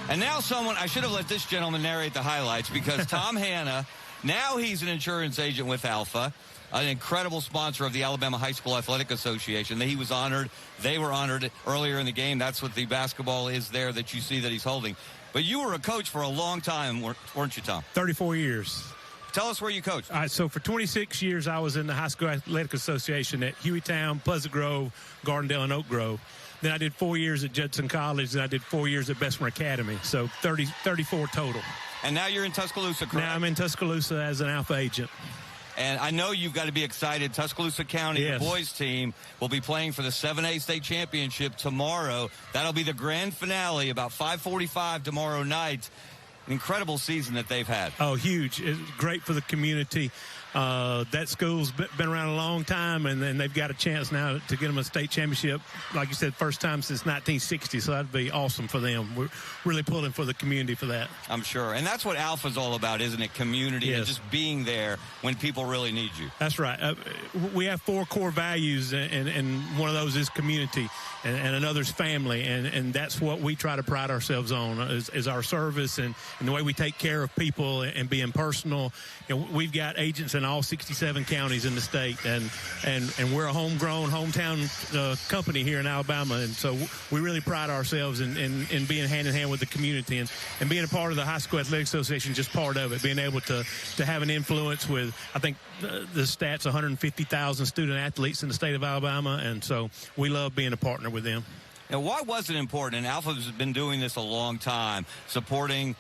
And now I should have let this gentleman narrate the highlights, because Tom Hanna, now he's an insurance agent with Alpha, an incredible sponsor of the Alabama High School Athletic Association. He was honored. They were honored earlier in the game. That's what the basketball is there that you see that he's holding. But you were a coach for a long time, weren't you, Tom? 34 years. Tell us where you coached. All right, so for 26 years, I was in the High School Athletic Association at Hueytown, Pleasant Grove, Gardendale, and Oak Grove. Then I did 4 years at Judson College, and I did 4 years at Bessemer Academy. So 34 total. And now you're in Tuscaloosa, correct? Now I'm in Tuscaloosa as an Alpha agent. And I know you've got to be excited. Tuscaloosa County, yes, the boys team, will be playing for the 7A state championship tomorrow. That'll be the grand finale, about 5:45 tomorrow night. An incredible season that they've had. Oh, huge. It's great for the community. That school's been around a long time, and they've got a chance now to get them a state championship. Like you said, first time since 1960, so that'd be awesome for them. We're really pulling for the community for that. I'm sure. And that's what Alpha's all about, isn't it? Community, yes, and just being there when people really need you. That's right. We have 4 core values, and one of those is community, and another's family, and that's what we try to pride ourselves on, is our service and the way we take care of people and being personal. You know, we've got agents in all 67 counties in the state, and we're a homegrown, hometown company here in Alabama, and so we really pride ourselves in being hand in hand with the community, and being a part of the High School Athletic Association, just part of it, being able to have an influence with, I think the stats, 150,000 student athletes in the state of Alabama, and so we love being a partner with them. Now, why was it important? And Alpha's been doing this a long time, supporting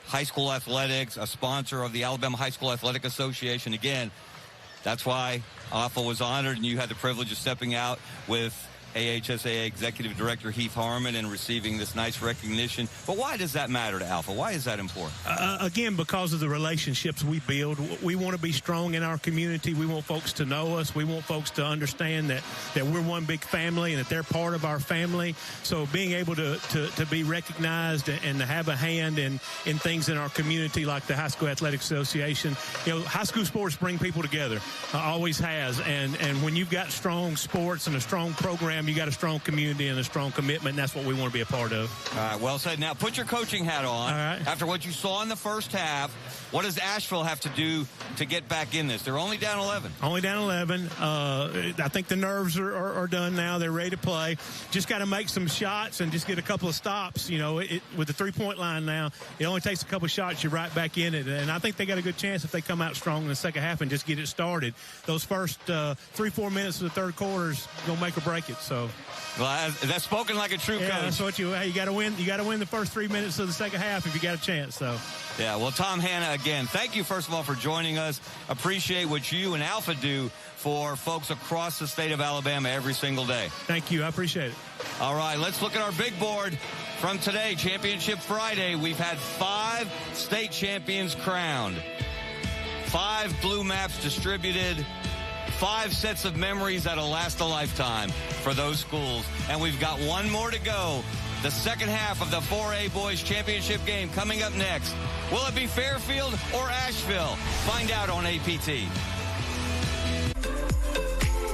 high school athletics, a sponsor of the Alabama High School Athletic Association. Again, that's why Alpha was honored, and you had the privilege of stepping out with AHSAA Executive Director Heath Harmon and receiving this nice recognition. But why does that matter to Alpha? Why is that important? Again, because of the relationships we build. We want to be strong in our community. We want folks to know us. We want folks to understand that we're one big family and that they're part of our family. So being able to be recognized and to have a hand in things in our community like the High School Athletic Association. You know, high school sports bring people together. Always has. And when you've got strong sports and a strong program, you got a strong community and a strong commitment, and that's what we want to be a part of. All right, well said. Now put your coaching hat on. All right. After what you saw in the first half, what does Asheville have to do to get back in this? They're only down 11. Only down 11. I think the nerves are done now. They're ready to play. Just got to make some shots and just get a couple of stops. You know, with the three-point line now, it only takes a couple of shots. You're right back in it. And I think they got a good chance if they come out strong in the second half and just get it started. Those first 3-4 minutes of the third quarter is going to make or break it. So, well, that's spoken like a true coach. That's what you got to win. You got to win the first 3 minutes of the second half if you got a chance. So. Yeah, well, Tom Hanna, again, thank you, first of all, for joining us. Appreciate what you and Alpha do for folks across the state of Alabama every single day. Thank you. I appreciate it. All right, let's look at our big board from today, Championship Friday. We've had 5 state champions crowned, 5 blue maps distributed, 5 sets of memories that'll last a lifetime for those schools. And we've got one more to go. The second half of the 4A Boys Championship game coming up next. Will it be Fairfield or Ashville? Find out on APT.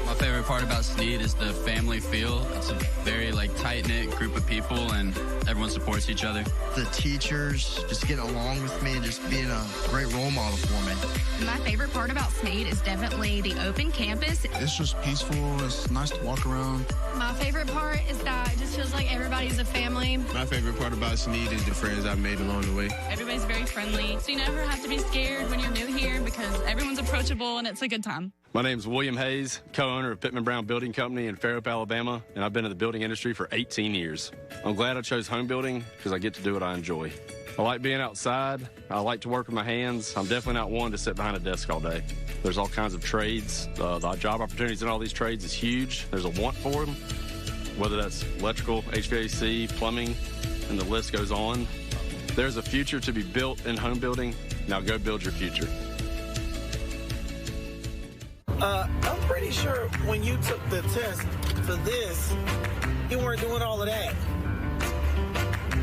My favorite part about Snead is the family feel. It's a very tight-knit group of people, and everyone supports each other. The teachers just getting along with me and just being a great role model for me. My favorite part about Snead is definitely the open campus. It's just peaceful. It's nice to walk around. My favorite part is that it just feels like everybody's a family. My favorite part about Snead is the friends I've made along the way. Everybody's very friendly, so you never have to be scared when you're new here because everyone's approachable and it's a good time. My name's William Hayes, co-owner of Pittman Brown Building Company in Fairfield, Alabama, and I've been in the building industry for 18 years. I'm glad I chose home building because I get to do what I enjoy. I like being outside. I like to work with my hands. I'm definitely not one to sit behind a desk all day. There's all kinds of trades. The job opportunities in all these trades is huge. There's a want for them, whether that's electrical, HVAC, plumbing, and the list goes on. There's a future to be built in home building. Now go build your future. I'm pretty sure when you took the test for this, you weren't doing all of that.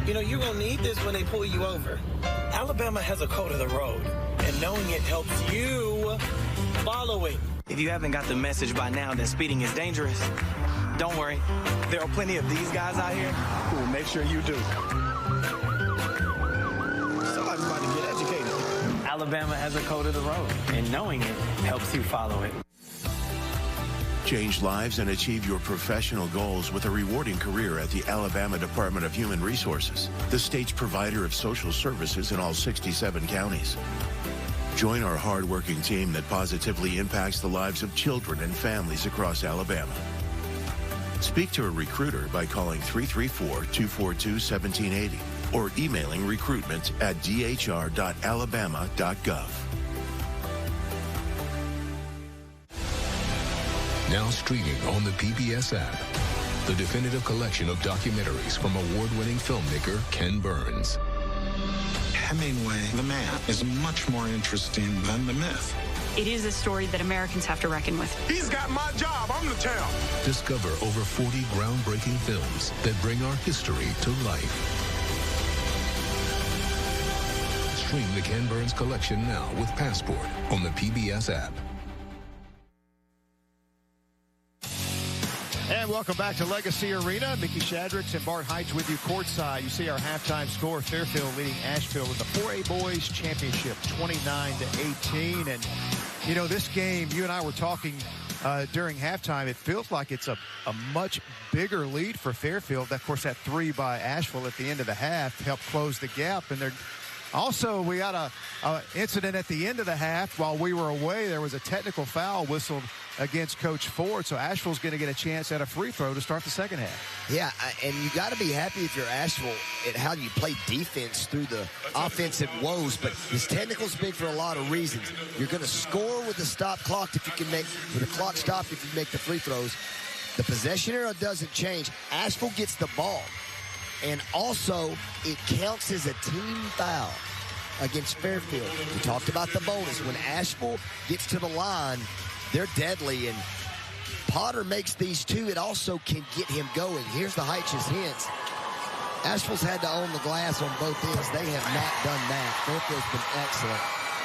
You know, you're going to need this when they pull you over. Alabama has a code of the road, and knowing it helps you follow it. If you haven't got the message by now that speeding is dangerous, Don't worry. There are plenty of these guys out here who will make sure you do. Somebody's about to get educated. Alabama has a code of the road, and knowing it helps you follow it. Change lives and achieve your professional goals with a rewarding career at the Alabama Department of Human Resources, the state's provider of social services in all 67 counties. Join our hard-working team that positively impacts the lives of children and families across Alabama. Speak to a recruiter by calling 334-242-1780 or emailing recruitment@dhr.alabama.gov. Now streaming on the PBS app, the definitive collection of documentaries from award-winning filmmaker Ken Burns. Hemingway, the man, is much more interesting than the myth. It is a story that Americans have to reckon with. He's got my job. I'm the town. Discover over 40 groundbreaking films that bring our history to life. Stream the Ken Burns collection now with Passport on the PBS app. And welcome back to Legacy Arena. Mickey Shadricks and Bart Heitz with you courtside. You see our halftime score, Fairfield leading Ashville in the 4A Boys Championship, 29-18. And, you know, this game, you and I were talking during halftime, it feels like it's a much bigger lead for Fairfield. Of course, that three by Ashville at the end of the half helped close the gap. And also, we got a incident at the end of the half. While we were away, there was a technical foul whistled against Coach Ford, so Asheville's going to get a chance at a free throw to start the second half. Yeah, and you got to be happy if you're Asheville at how you play defense through the offensive woes, but this technical's big for a lot of reasons. You're going to score with the stop clock if you can make, with the clock stopped if you make the free throws. The possession arrow doesn't change. Asheville gets the ball, and also it counts as a team foul against Fairfield. We talked about the bonus. When Asheville gets to the line, they're deadly, and Potter makes these two. It also can get him going. Here's the Heitch's hints. Asheville's had to own the glass on both ends. They have not done that. Fairfield's been excellent.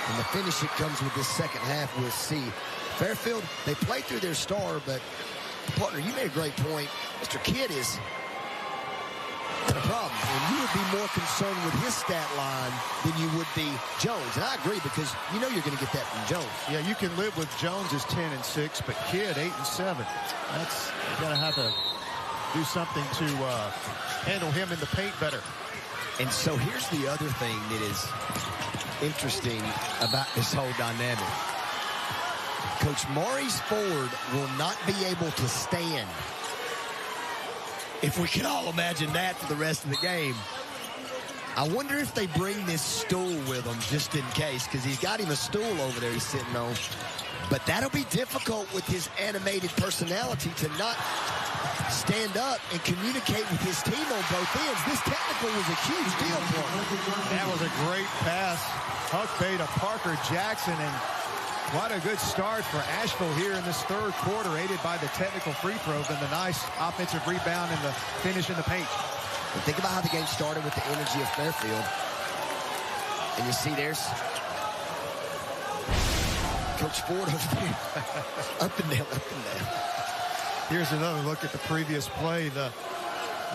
And the finish that comes with this second half, we'll see. Fairfield, they played through their star, but, partner, you made a great point. Mr. Kidd is got a problem. And you would be more concerned with his stat line than you would be Jones. And I agree, because you know you're going to get that from Jones. Yeah, you can live with Jones as 10 and 6, but Kidd 8 and 7. That's, you got to have to do something to handle him in the paint better. And so here's the other thing that is interesting about this whole dynamic. Coach Maurice Ford will not be able to stand, if we can all imagine that, for the rest of the game. I wonder if they bring this stool with them just in case, because he's got him a stool over there he's sitting on. But that'll be difficult with his animated personality to not stand up and communicate with his team on both ends. This technical was a huge deal for him. That was a great pass. Huck Bay to Parker Jackson, and what a good start for Asheville here in this third quarter, aided by the technical free throws and the nice offensive rebound and the finish in the paint. And think about how the game started with the energy of Fairfield. And you see there's Coach Ford over there. Up and down, up and down. Here's another look at the previous play. The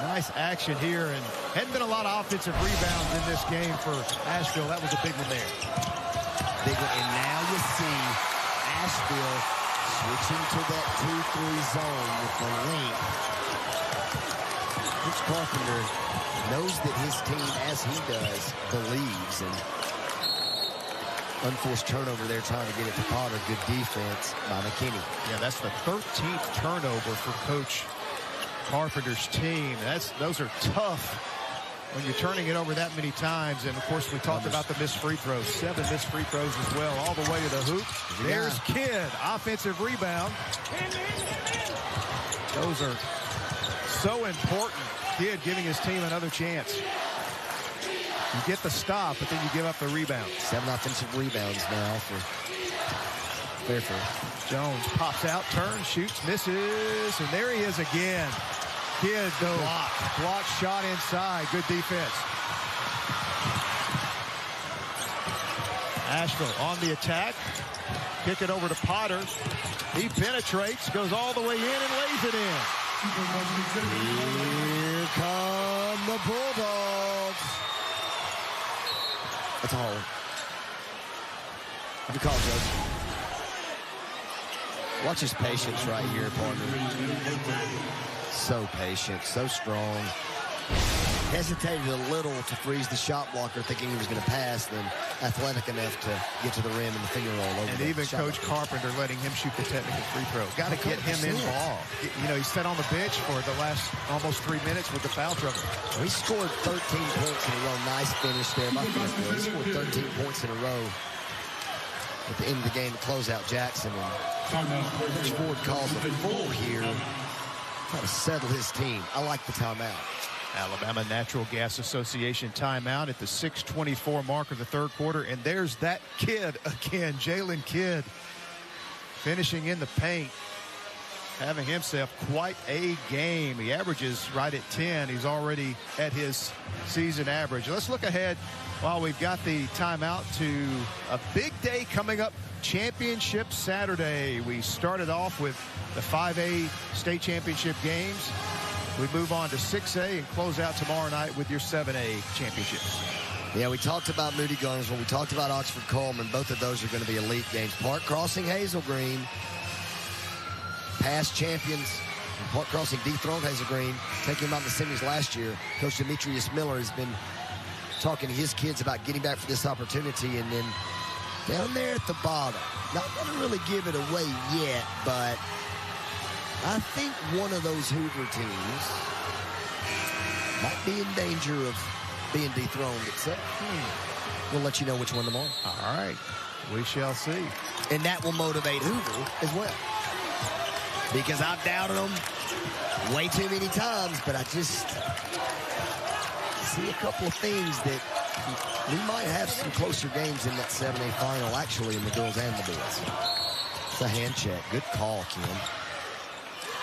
nice action here, and hadn't been a lot of offensive rebounds in this game for Asheville. That was a big one there. Big one, and now you see Asheville switching to that 2-3 zone with the length. Coach Carpenter knows that his team, as he does, believes. And unforced turnover there, trying to get it to Potter. Good defense by McKinney. Yeah, that's the 13th turnover for Coach Carpenter's team. Those are tough when you're turning it over that many times. And, of course, we talked about the missed free throws. 7 missed free throws as well, all the way to the hoop. There's Kidd, offensive rebound. Those are so important. Kidd giving his team another chance. You get the stop, but then you give up the rebound. 7 offensive rebounds now for Fairfield. Jones pops out, turns, shoots, misses, and there he is again. Kidd, though, blocked shot inside. Good defense. Asheville on the attack. Kick it over to Potter. He penetrates, goes all the way in and lays it in. Here come the Bulldogs. That's a hold. Good call, Judge. Watch his patience right here, partner. So patient, so strong. Hesitated a little to freeze the shot blocker, thinking he was going to pass, then athletic enough to get to the rim and the finger roll over. And even Coach Carpenter letting him shoot the technical free throw. Got to get him involved. You know, he sat on the bench for the last almost 3 minutes with the foul trouble. He scored 13 points in a row. Nice finish there by Fairfield. He scored 13 points in a row at the end of the game to close out Jackson. And Coach Ford calls a full here, trying to settle his team. I like the timeout. Alabama Natural Gas Association timeout at the 6:24 mark of the third quarter. And there's that kid again, Jalen Kidd, finishing in the paint, having himself quite a game. He averages right at 10. He's already at his season average. Let's look ahead while we've got the timeout to a big day coming up, Championship Saturday. We started off with the 5A state championship games. We move on to 6A and close out tomorrow night with your 7A championships. Yeah, we talked about Moody Gardensville. We talked about Oxford Coleman. Both of those are going to be elite games. Park Crossing Hazel Green, past champions. Park Crossing dethroned Hazel Green, taking them out in the semis last year. Coach Demetrius Miller has been talking to his kids about getting back for this opportunity. And then down there at the bottom, not going to really give it away yet, but I think one of those Hoover teams might be in danger of being dethroned itself. We'll let you know which one tomorrow. All right. We shall see. And that will motivate Hoover as well. Because I've doubted them way too many times, but I just see a couple of things that we might have some closer games in that 7A final, actually, in the girls and the boys. It's a hand check. Good call, Kim.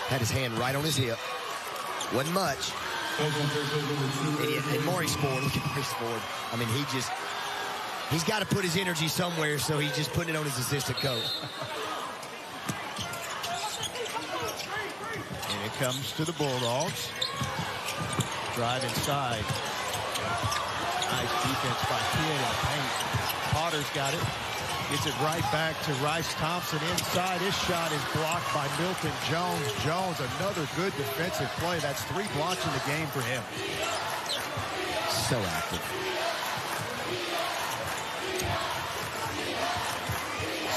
Had his hand right on his hip. Wasn't much. And Maurice Ford, look at Maurice Ford. I mean, he's got to put his energy somewhere, so he's just putting it on his assistant coach. And it comes to the Bulldogs. Drive inside. Nice defense by Kidd in the paint. Potter's got it. Gets it right back to Rice Thompson inside. His shot is blocked by Milton Jones. Jones, another good defensive play. That's 3 blocks in the game for him. So active.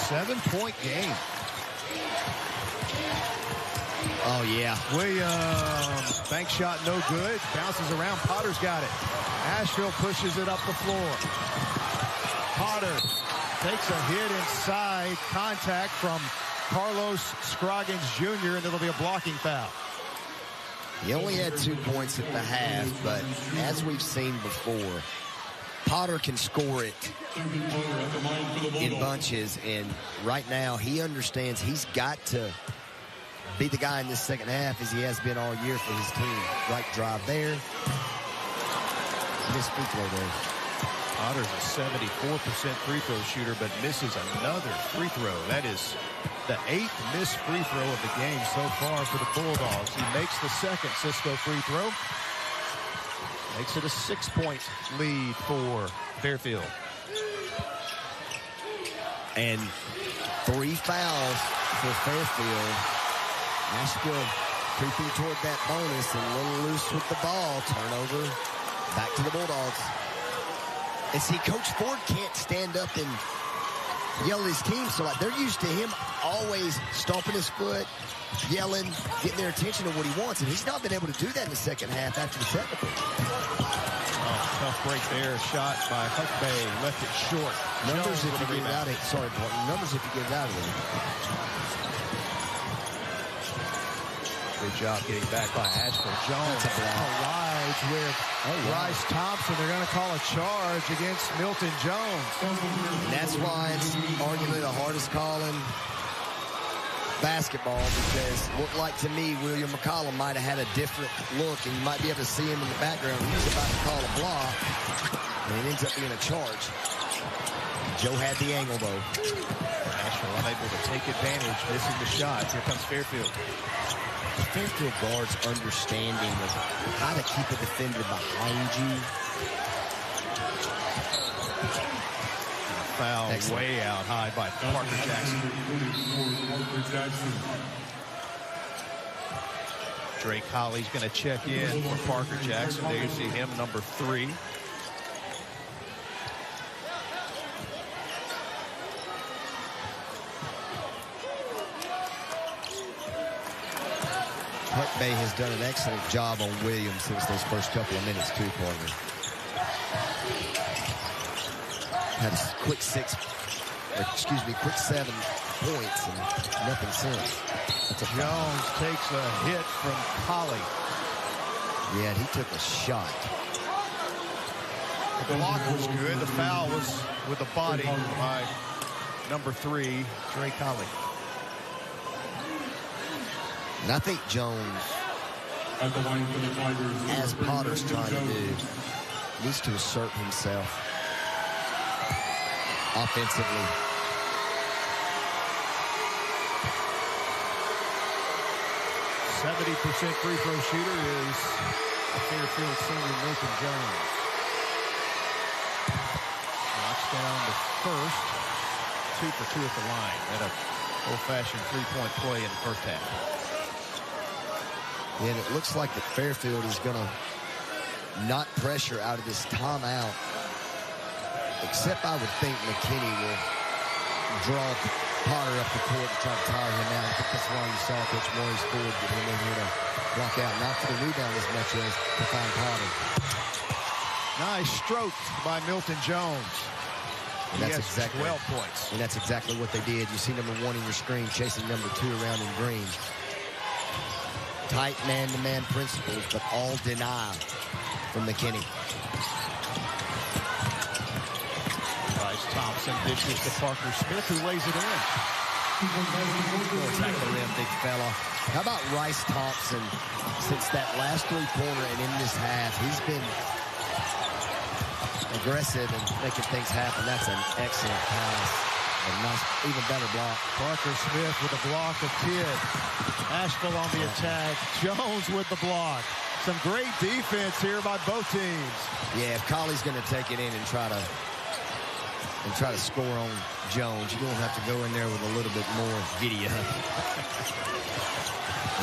7-point game. Oh, yeah. Williams, bank shot no good. Bounces around. Potter's got it. Ashville pushes it up the floor. Potter takes a hit inside. Contact from Carlos Scroggins Jr., and it'll be a blocking foul. He only had 2 points at the half, but as we've seen before, Potter can score it in bunches, and right now he understands he's got to be the guy in this second half as he has been all year for his team. Right drive there. Missed free throw there. Potter's a 74% free throw shooter, but misses another free throw. That is the 8th missed free throw of the game so far for the Bulldogs. He makes the second Cisco free throw. Makes it a 6-point lead for Fairfield. And 3 fouls for Fairfield. Ashville creeping toward that bonus and a little loose with the ball. Turnover. Back to the Bulldogs. And see, Coach Ford can't stand up and yell at his team. So they're used to him always stomping his foot, yelling, getting their attention to what he wants. And he's not been able to do that in the second half after the technical. Oh, tough break there. Shot by Huckbay. Left it short. Numbers if you get it out of it. Sorry, Barton. Numbers if you get it out of there. Good job getting back by Ashville. Jones collides with Rice Thompson. They're going to call a charge against Milton Jones. And that's why it's arguably the hardest call in basketball, because it looked like to me William McCollum might have had a different look, and you might be able to see him in the background. He's about to call a block, and it ends up being a charge. Joe had the angle, though. Ashville unable to take advantage, missing the shot. Here comes Fairfield. The Fairfield guard's understanding of how to keep a defender behind you. Foul way out high by Parker Jackson. Drake Holly's going to check in for Parker Jackson. There you see him, number 3. Huck Bay has done an excellent job on Williams since those first couple of minutes, too, partner. Had a quick 7 points and nothing since. Jones takes a hit from Colley. Yeah, he took a shot. The block was good. The foul was with the body by number 3, Drake Colley. And I think Jones, as Potter's trying to do, needs to assert himself offensively. .70% free throw shooter is the Fairfield senior Milton Jones. Knocks down the first. 2 for 2 at the line. At a old-fashioned three-point play in the first half. And it looks like that Fairfield is going to not pressure out of this timeout. Except I would think McKinney will draw Potter up the court to try to tire him out. I think that's why you saw Coach Maurice Ford get him in here to block out. Not for the rebound as much as to find Potter. Nice stroke by Milton Jones. And that's exactly 12 points. And that's exactly what they did. You see number 1 in your screen chasing number 2 around in green. Tight man-to-man principles, but all deny from McKinney. Bryce Thompson dishes to Parker Smith, who lays it in. Attack the rim, big fella. How about Rice Thompson? Since that last three-pointer and in this half, he's been aggressive and making things happen. That's an excellent pass. A nice, even better block. Parker Smith with a block of Kidd. Ashville on the attack. Jones with the block. Some great defense here by both teams. Yeah, if Colley's going to take it in and try to score on Jones, you're going to have to go in there with a little bit more video.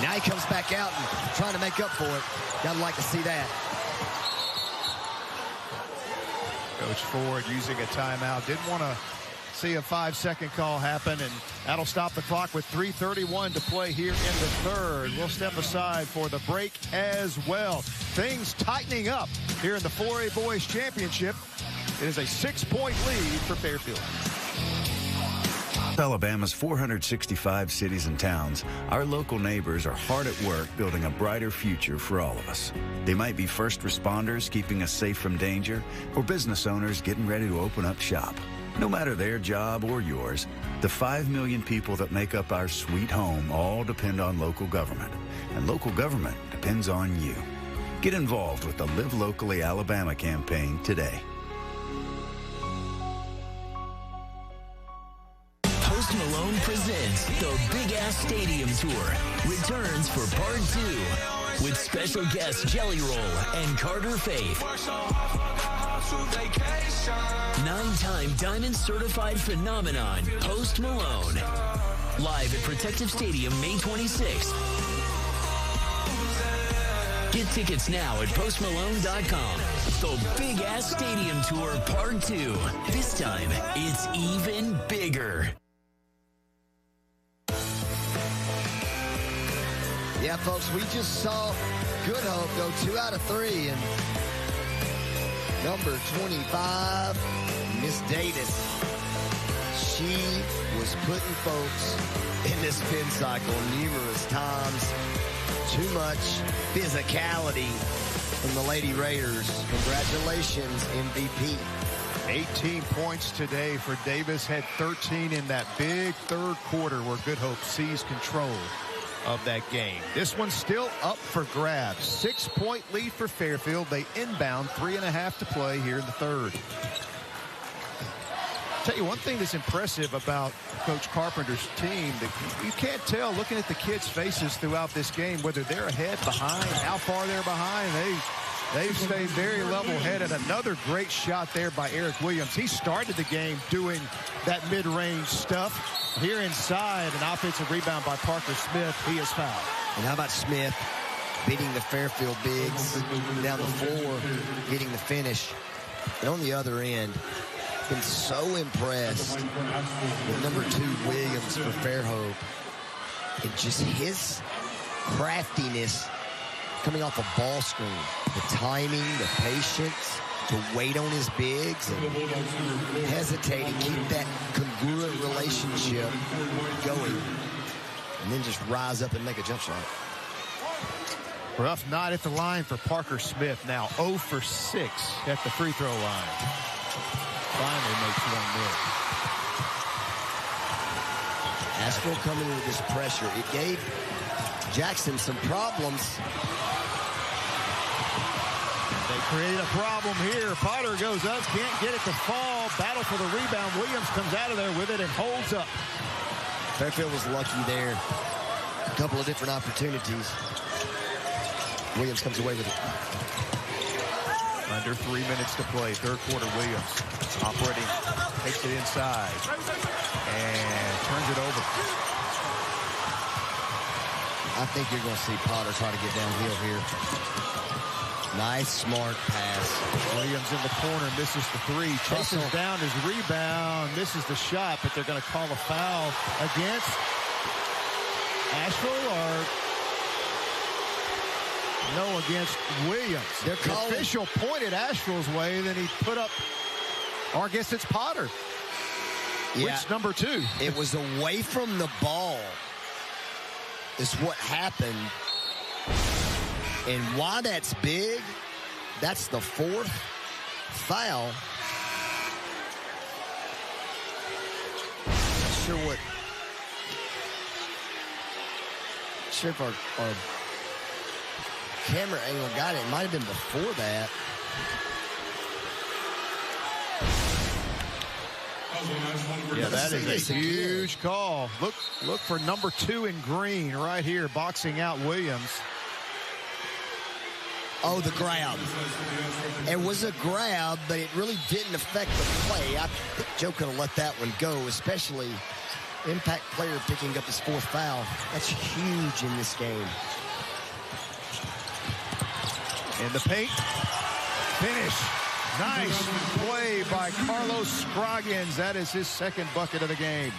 Now he comes back out and trying to make up for it. Gotta like to see that. Coach Ford using a timeout. Didn't want to see a 5-second call happen, and that'll stop the clock with 3:31 to play here in the third. We'll step aside for the break as well. Things tightening up here in the 4A Boys Championship. It is a 6-point lead for Fairfield. Alabama's 465 cities and towns, our local neighbors are hard at work building a brighter future for all of us. They might be first responders keeping us safe from danger, or business owners getting ready to open up shop. No matter their job or yours, the 5 million people that make up our sweet home all depend on local government, and local government depends on you. Get involved with the Live Locally Alabama campaign today. Post Malone presents the Big Ass Stadium Tour. Returns for Part 2 with special guests Jelly Roll and Carter Faith. 9-time Diamond Certified Phenomenon, Post Malone. Live at Protective Stadium, May 26th. Get tickets now at postmalone.com. The Big Ass Stadium Tour Part 2. This time, it's even bigger. Yeah, folks, we just saw Good Hope go 2 out of 3, and number 25, Miss Davis. She was putting folks in this spin cycle numerous times. Too much physicality from the Lady Raiders. Congratulations, MVP. 18 points today for Davis. Had 13 in that big third quarter where Good Hope seized control of that game. This one's still up for grabs. 6-point lead for Fairfield. They inbound 3.5 to play here in the third. Tell you one thing that's impressive about Coach Carpenter's team, that you can't tell looking at the kids' faces throughout this game whether they're ahead, behind, how far they're behind. They've stayed very level-headed. Another great shot there by Eric Williams. He started the game doing that mid-range stuff. Here inside, an offensive rebound by Parker Smith. He is fouled. And how about Smith beating the Fairfield bigs down the floor, getting the finish. And on the other end, been so impressed with number 2 Williams for Fairhope, and just his craftiness coming off a ball screen, the timing, the patience, to wait on his bigs and hesitate and keep that congruent relationship going, and then just rise up and make a jump shot. Rough night at the line for Parker Smith. Now 0 for 6 at the free throw line. Finally makes one miss. Ashville coming with this pressure. It gave Jackson some problems. They create a problem here. Potter goes up, can't get it to fall. Battle for the rebound. Williams comes out of there with it and holds up. Fairfield was lucky there. A couple of different opportunities. Williams comes away with it. Under 3 minutes to play. Third quarter, Williams operating, takes it inside, and turns it over. I think you're going to see Potter try to get downhill here. Nice, smart pass. Williams in the corner, misses the 3. Chases down his rebound, misses the shot, but they're going to call a foul against Ashville, or no, against Williams. The official pointed Asheville's way, then he put up, or I guess it's Potter. Yeah. Which number 2? It was away from the ball is what happened. And why that's big, that's the 4th foul. Not sure if our camera angle got it. It might have been before that. Yeah, that is a huge call. Look for number 2 in green right here, boxing out Williams. Oh, the grab. It was a grab, but it really didn't affect the play. I think Joe could have let that one go, especially impact player picking up his 4th foul. That's huge in this game. In the paint. Finish. Nice play by Carlos Scroggins. That is his 2nd bucket of the game.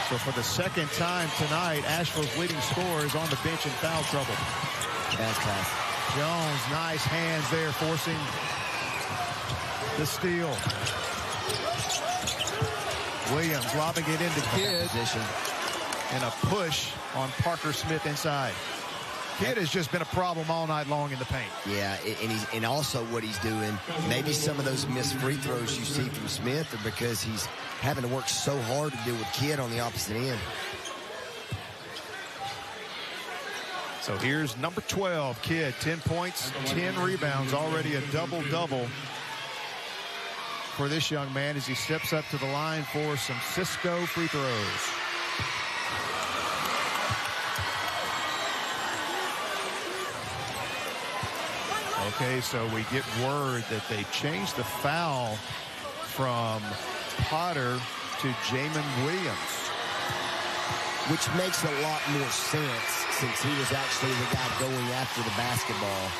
So for the 2nd time tonight, Asheville's leading scorer is on the bench in foul trouble. That's pass. Jones, nice hands there, forcing the steal. Williams lobbing it into Kidd. And a push on Parker Smith inside. Kidd has just been a problem all night long in the paint. Yeah, and also what he's doing, maybe some of those missed free throws you see from Smith are because he's having to work so hard to deal with Kidd on the opposite end. So here's number 12, Kidd. 10 points, 10 rebounds, already a double-double for this young man as he steps up to the line for some Cisco free throws. Okay, so we get word that they changed the foul from Potter to Jamin Williams. Which makes a lot more sense since he was actually the guy going after the basketball.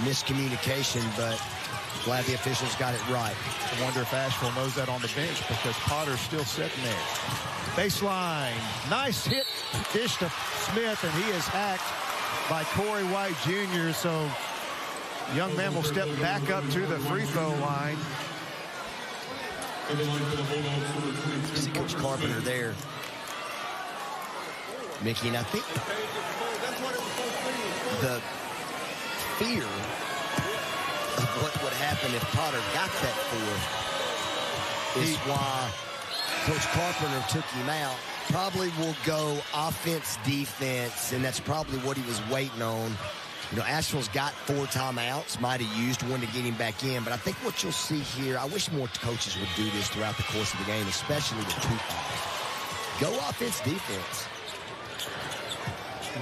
Miscommunication, but glad the officials got it right. I wonder if Asheville knows that on the bench because Potter's still sitting there. Baseline. Nice hit. Dish to Smith, and he is hacked by Corey White Jr. So young man will step back up to the free throw line. See Coach Carpenter there. Mickey, and I think the fear of what would happen if Potter got that 4th is why Coach Carpenter took him out. Probably will go offense, defense, and that's probably what he was waiting on. You know, Asheville's got 4 timeouts, might have used one to get him back in, but I think what you'll see here, I wish more coaches would do this throughout the course of the game, especially with 2 fouls. Go offense, defense.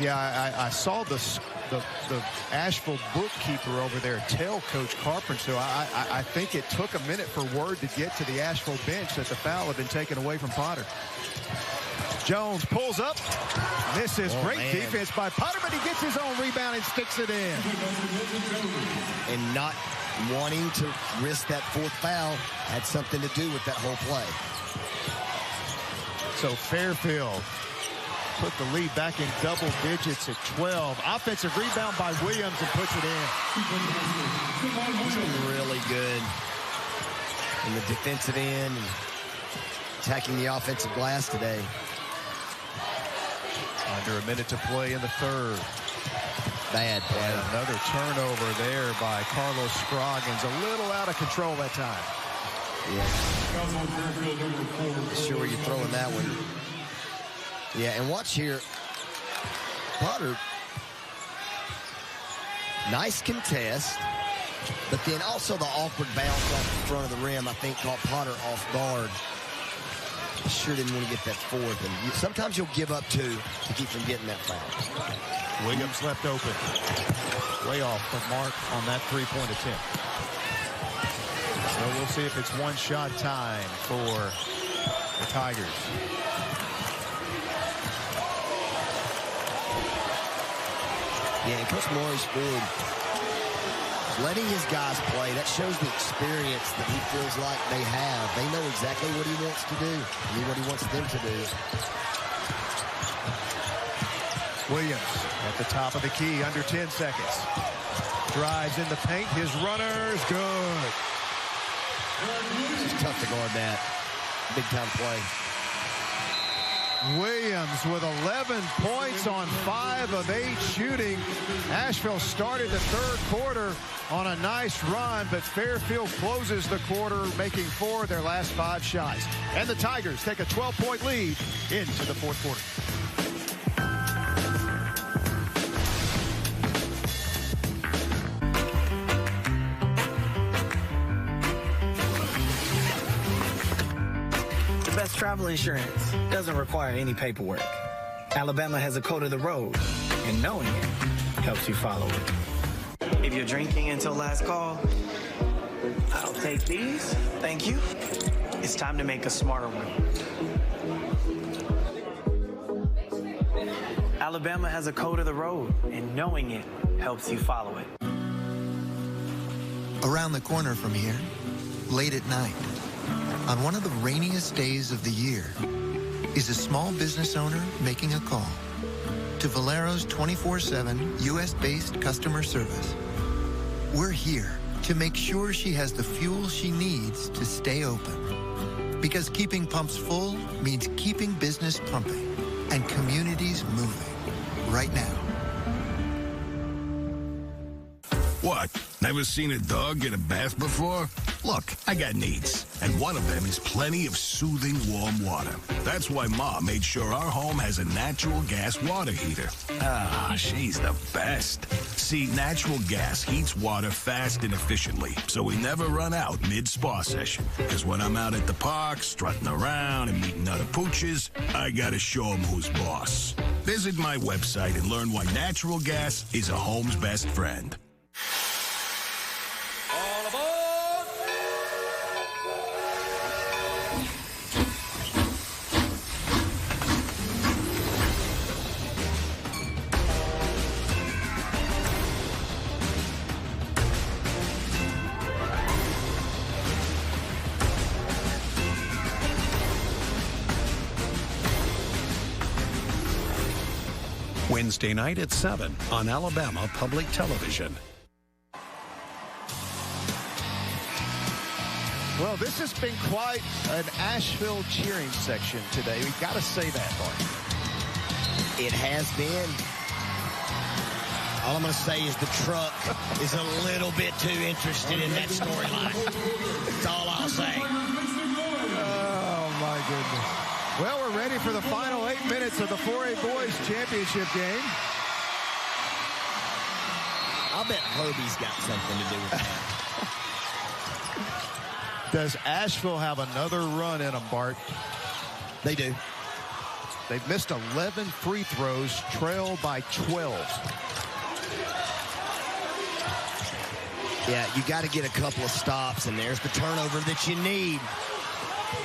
Yeah, I saw the Asheville bookkeeper over there tell Coach Carpenter, so I think it took a minute for word to get to the Asheville bench that the foul had been taken away from Potter. Jones pulls up, misses. Great defense by Potter, but he gets his own rebound and sticks it in. And not wanting to risk that 4th foul had something to do with that whole play. So Fairfield put the lead back in double digits at 12. Offensive rebound by Williams and puts it in. He's been really good in the defensive end and attacking the offensive glass today. Under a minute to play in the 3rd. Bad play. And another turnover there by Carlos Scroggins. A little out of control that time. Yeah. Sure where you're throwing that one. Yeah, and watch here. Potter. Nice contest. But then also the awkward bounce off the front of the rim, I think, caught Potter off guard. Sure didn't want to get that 4th. And sometimes you'll give up 2 to keep from getting that foul. Williams left open. Way off the mark on that 3-point attempt. So we'll see if it's one-shot time for the Tigers. Yeah, and Coach Maurice Ford letting his guys play, that shows the experience that he feels like they have. They know exactly what he wants to do and what he wants them to do. Williams at the top of the key, under 10 seconds. Drives in the paint. His runner's good. It's tough to guard that. Big time play. Williams with 11 points on 5 of 8 shooting. Asheville started the 3rd quarter on a nice run, but Fairfield closes the quarter, making 4 of their last 5 shots. And the Tigers take a 12-point lead into the 4th quarter. Best travel insurance doesn't require any paperwork. Alabama has a code of the road, and knowing it helps you follow it. If you're drinking until last call, I'll take these. Thank you. It's time to make a smarter one. Alabama has a code of the road, and knowing it helps you follow it. Around the corner from here, late at night, on one of the rainiest days of the year, is a small business owner making a call to Valero's 24/7 U.S.-based customer service. We're here to make sure she has the fuel she needs to stay open. Because keeping pumps full means keeping business pumping and communities moving right now. What? Never seen a dog get a bath before? Look, I got needs, and one of them is plenty of soothing warm water. That's why Ma made sure our home has a natural gas water heater. Ah, she's the best. See, natural gas heats water fast and efficiently, so we never run out mid-spa session. Because when I'm out at the park, strutting around and meeting other pooches, I gotta show them who's boss. Visit my website and learn why natural gas is a home's best friend. Wednesday night at 7 on Alabama Public Television. Well, this has been quite an Asheville cheering section today. We've got to say that, Bart. It has been. All I'm going to say is the truck is a little bit too interested in that storyline. That's all I'll say. Oh, my goodness. Well, we're ready for the final 8 minutes of the 4A Boys Championship game. I'll bet Herbie's got something to do with that. Does Asheville have another run in them, Bart? They do. They've missed 11 free throws, trailed by 12. Yeah, you got to get a couple of stops, and there's the turnover that you need.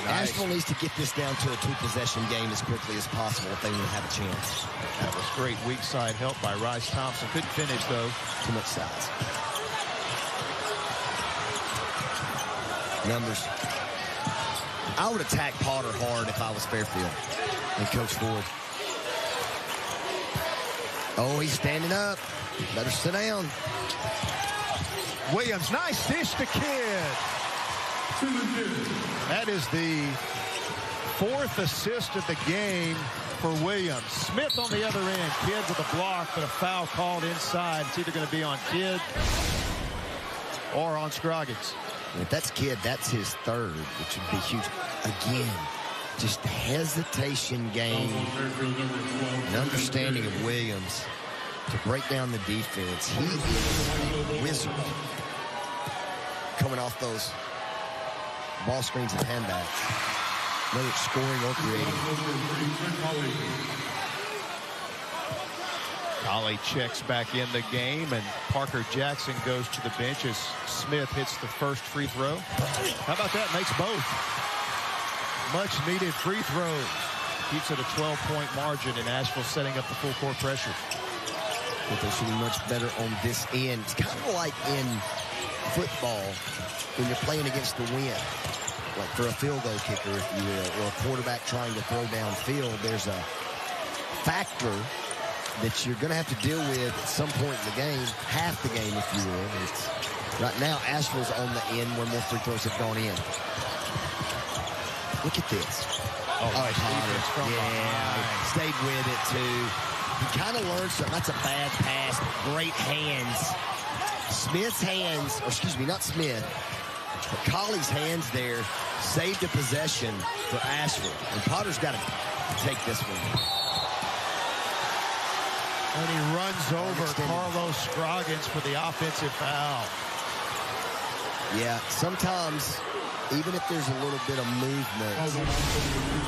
Nice. Asheville needs to get this down to a two-possession game as quickly as possible if they want to have a chance. That was great weak side help by Rice Thompson. Couldn't finish, though. Too much size. Numbers. I would attack Potter hard if I was Fairfield and Coach Ford. Oh, he's standing up. Better sit down. Williams, nice dish to Kidd. That is the 4th assist of the game for Williams. Smith on the other end. Kidd with a block, but a foul called inside. It's either going to be on Kidd or on Scroggins. If that's Kidd, that's his 3rd, which would be huge. Again, just hesitation game. An understanding of Williams to break down the defense. He is a wizard. Coming off those ball screens and handbacks. Whether it's scoring or creating. Colley checks back in the game, and Parker Jackson goes to the bench as Smith hits the first free throw. How about that? Makes both. Much needed free throws. Keeps it a 12-point margin, and Asheville setting up the full court pressure. But they should be much better on this end. It's kind of like in football when you're playing against the wind. Like for a field goal kicker, if you will, or a quarterback trying to throw downfield, there's a factor that you're going to have to deal with at some point in the game, half the game, if you will. It's, right now, Asheville's on the end where more free throws have gone in. Look at this. Oh, nice defense from behind. Stayed with it, too. He kind of learned something. That's a bad pass. Great hands. Smith's hands, or excuse me, not Smith, but Colley's hands there saved a possession for Asheville. And Potter's got to take this one. And he runs over Carlos Scroggins for the offensive foul. Yeah, sometimes, even if there's a little bit of movement,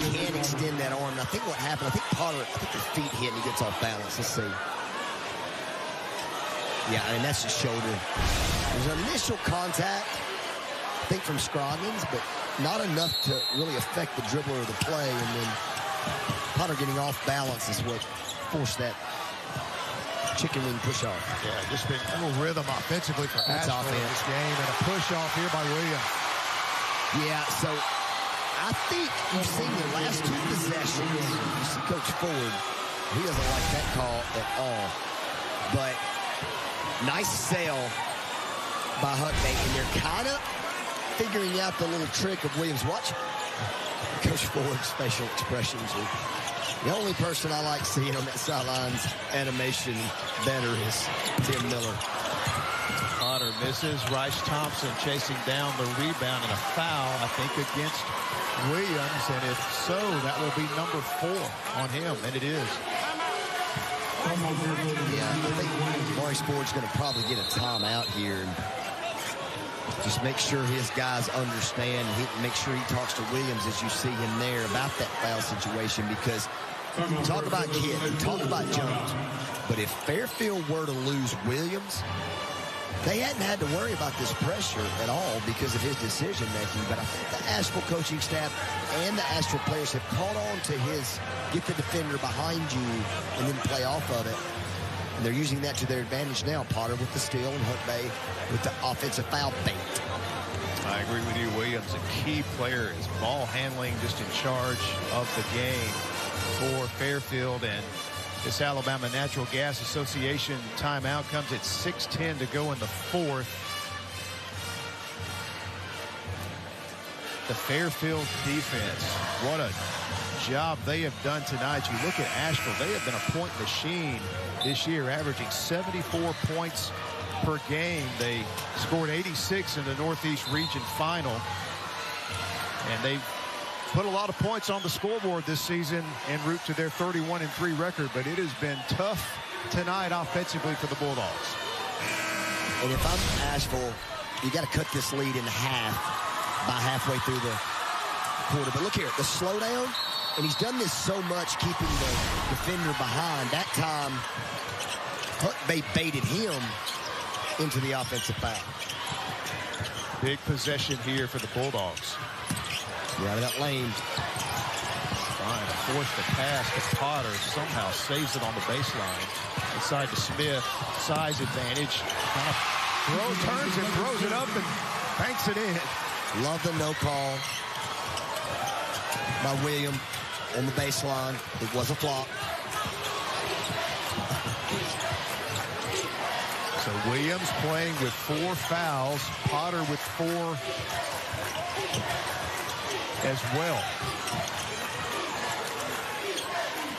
you can extend that arm. And I think what happened, I think Potter, his feet hit and he gets off balance. Let's see. Yeah, I mean, that's his shoulder. There's an initial contact, I think, from Scroggins, but not enough to really affect the dribbler of the play. And then Potter getting off balance is what forced that chicken wing push-off. Yeah, just been a little rhythm offensively for Asheville in this game, and a push-off here by Williams. Yeah, so I think you've seen the last 2 possessions. You see Coach Ford, he doesn't like that call at all. But nice sell by Huckney, and they're kind of figuring out the little trick of Williams. Watch Coach Ford's facial expressions. The only person I like seeing on that sidelines animation better is Tim Miller. Potter misses. Rice Thompson chasing down the rebound, and a foul, I think, against Williams. And if so, that will be number 4 on him, and it is. Yeah, I think Maurice Ford's going to probably get a timeout here. And just make sure his guys understand. Make sure he talks to Williams as you see him there about that foul situation, because talk about Kidd, talk about Jones. But if Fairfield were to lose Williams, they hadn't had to worry about this pressure at all because of his decision-making. But I think the Asheville coaching staff and the Asheville players have caught on to his get the defender behind you and then play off of it. And they're using that to their advantage now. Potter with the steal and Huckney with the offensive foul bait. I agree with you. Williams, a key player, is ball handling, just in charge of the game for Fairfield. And this Alabama Natural Gas Association timeout comes at 6:10 to go in the 4th. The Fairfield defense, what a job they have done tonight. You look at Asheville, they have been a point machine this year, averaging 74 points per game. They scored 86 in the Northeast Region Final, and they've put a lot of points on the scoreboard this season en route to their 31-3 record, but it has been tough tonight offensively for the Bulldogs. And if I'm Asheville, you got to cut this lead in half by halfway through the quarter. But look here, the slowdown, and he's done this so much keeping the defender behind. That time, Huck baited him into the offensive foul. Big possession here for the Bulldogs. Out of that lane. Trying to force the pass to Potter. Somehow saves it on the baseline. Inside to Smith. Size advantage. Kind of turns and throws it up and banks it in. Love the no call by William on the baseline. It was a flop. So Williams playing with 4 fouls. Potter with 4 as well.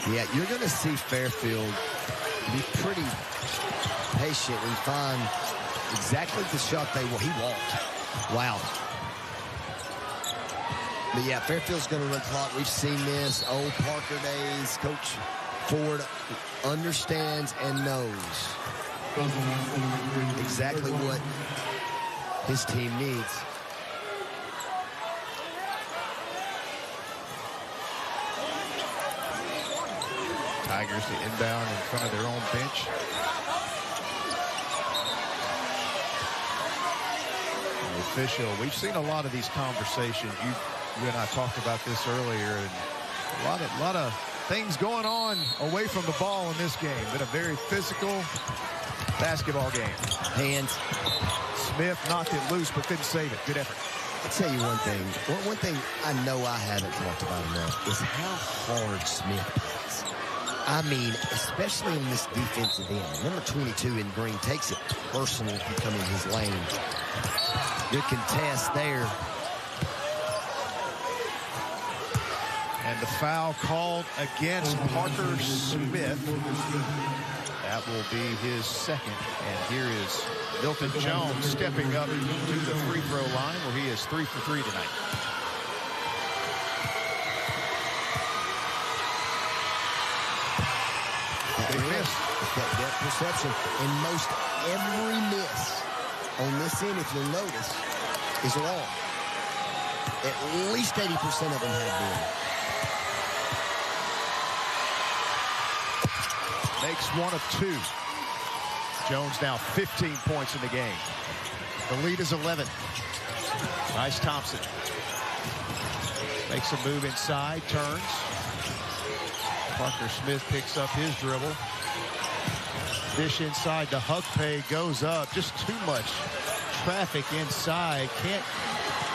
Yeah, you're going to see Fairfield be pretty patient and find exactly the shot he walked. Wow. But yeah, Fairfield's going to run clock. We've seen this old Parker days. Coach Ford understands and knows exactly what his team needs. Tigers the inbound in front of their own bench. And the official, we've seen a lot of these conversations. You and I talked about this earlier, and a lot of things going on away from the ball in this game. Been a very physical basketball game. Hands. Smith knocked it loose but couldn't save it. Good effort. I'll tell you one thing. One thing I know I haven't talked about enough is how hard Smith plays. I mean, especially in this defensive end. Number 22 in green takes it personal becoming his lane. Good contest there. And the foul called against Parker Smith. That will be his second. And here is Milton Jones stepping up to the free throw line where he is 3 for 3 tonight. Big miss. That depth perception. And most every miss on this end, if you'll notice, is long. At least 80% of them have been. Makes 1 of 2. Jones now 15 points in the game. The lead is 11. Nice Thompson. Makes a move inside, turns. Parker Smith picks up his dribble. Dish inside to Hugpay, goes up. Just too much traffic inside. Can't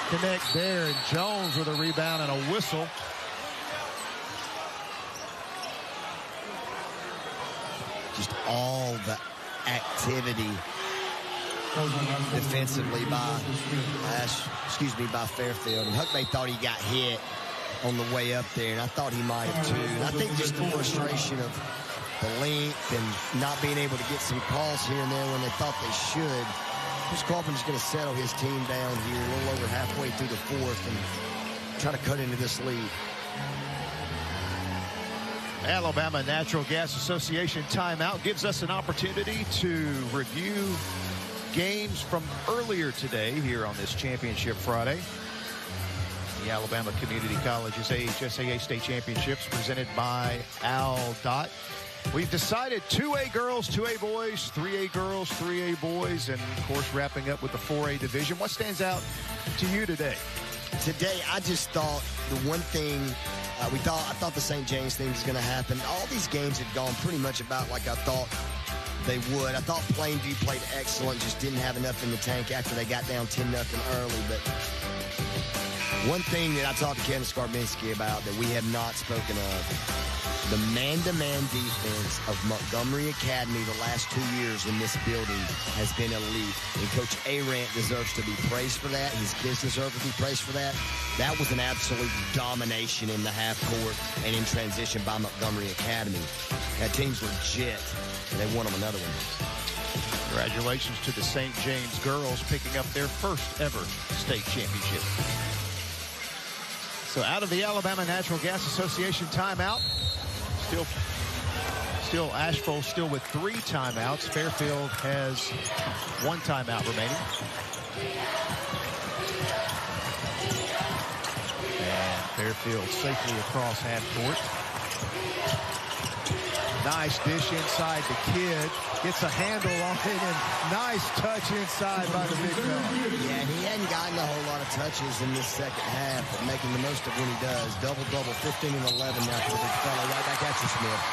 connect there. And Jones with a rebound and a whistle. Just all the activity defensively by Fairfield. And Hugpay thought he got hit on the way up there, and I thought he might have too. And I think just the frustration of the length and not being able to get some calls here and there when they thought they should. Coach Carpenter's going to settle his team down here a little over halfway through the fourth and try to cut into this lead. Alabama Natural Gas Association timeout gives us an opportunity to review games from earlier today here on this Championship Friday. The Alabama Community College's AHSAA State Championships presented by ALDOT. We've decided 2A girls, 2A boys, 3A girls, 3A boys, and of course wrapping up with the 4A division. What stands out to you today? Today, I just thought the one thing I thought the St. James thing was going to happen. All these games had gone pretty much about like I thought they would. I thought Plainview played excellent, just didn't have enough in the tank after they got down 10-0 early. But one thing that I talked to Kevin Skarbinski about that we have not spoken of, the man-to-man defense of Montgomery Academy the last 2 years in this building has been elite. And Coach Arant deserves to be praised for that. His kids deserve to be praised for that. That was an absolute domination in the half court and in transition by Montgomery Academy. That team's legit, and they won them another one. Congratulations to the St. James girls picking up their first ever state championship. So out of the Alabama Natural Gas Association timeout, Still, Asheville still with 3 timeouts. Fairfield has 1 timeout remaining. And Fairfield safely across half court. Nice dish inside the Kid. Gets a handle on it, and nice touch inside by the big fella. Yeah, he hadn't gotten a whole lot of touches in this second half, but making the most of when he does. Double-double, 15 and 11 now for the big fella. Right back at you, Smith.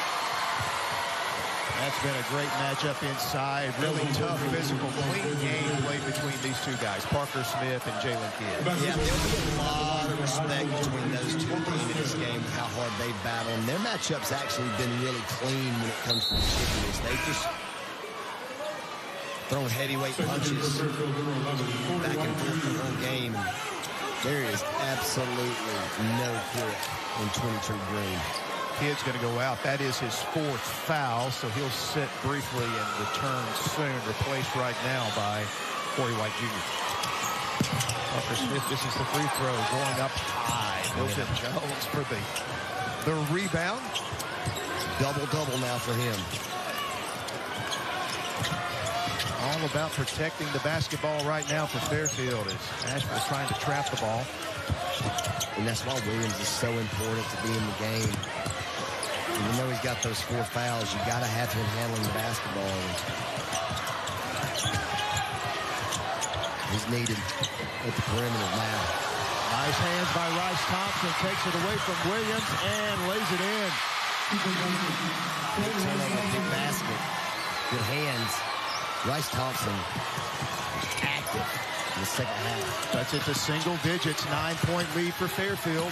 That's been a great matchup inside. Really tough, physical, clean game played between these 2 guys, Parker Smith and Jalen Kidd. Yeah, there'll be a lot of respect between those 2 at the end of this game with how hard they've battled. And their matchup's actually been really clean when it comes to the stickiness. They've just thrown heavyweight punches back and forth the whole game. There is absolutely no quit in 22 Green. Kid's going to go out. That is his 4th foul, so he'll sit briefly and return soon, replaced right now by Corey White Jr. Parker Smith, this is the free throw, going up high. Milton Jones for the rebound. Double-double now for him. All about protecting the basketball right now for Fairfield as Ashville trying to trap the ball. And that's why Williams is so important to be in the game. Even though he's got those 4 fouls, you got to have him handling the basketball. He's needed at the perimeter now. Nice hands by Rice Thompson. Takes it away from Williams and lays it in. Big turnover, big basket. Good hands. Rice Thompson active in the second half. That's it to single digits. 9-point lead for Fairfield.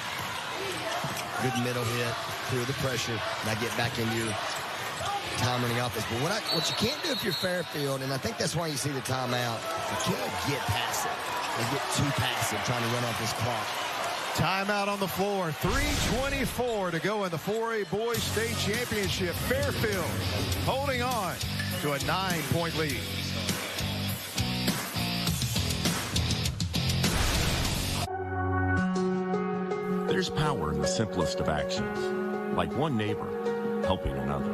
Good middle hit. Clear the pressure. Now get back into your time running offense. But what you can't do if you're Fairfield, and I think that's why you see the timeout, you can't get passive. You get too passive trying to run off this clock. Timeout on the floor. 3:24 to go in the 4A Boys State Championship. Fairfield holding on to a 9-point lead. There's power in the simplest of actions, like one neighbor helping another,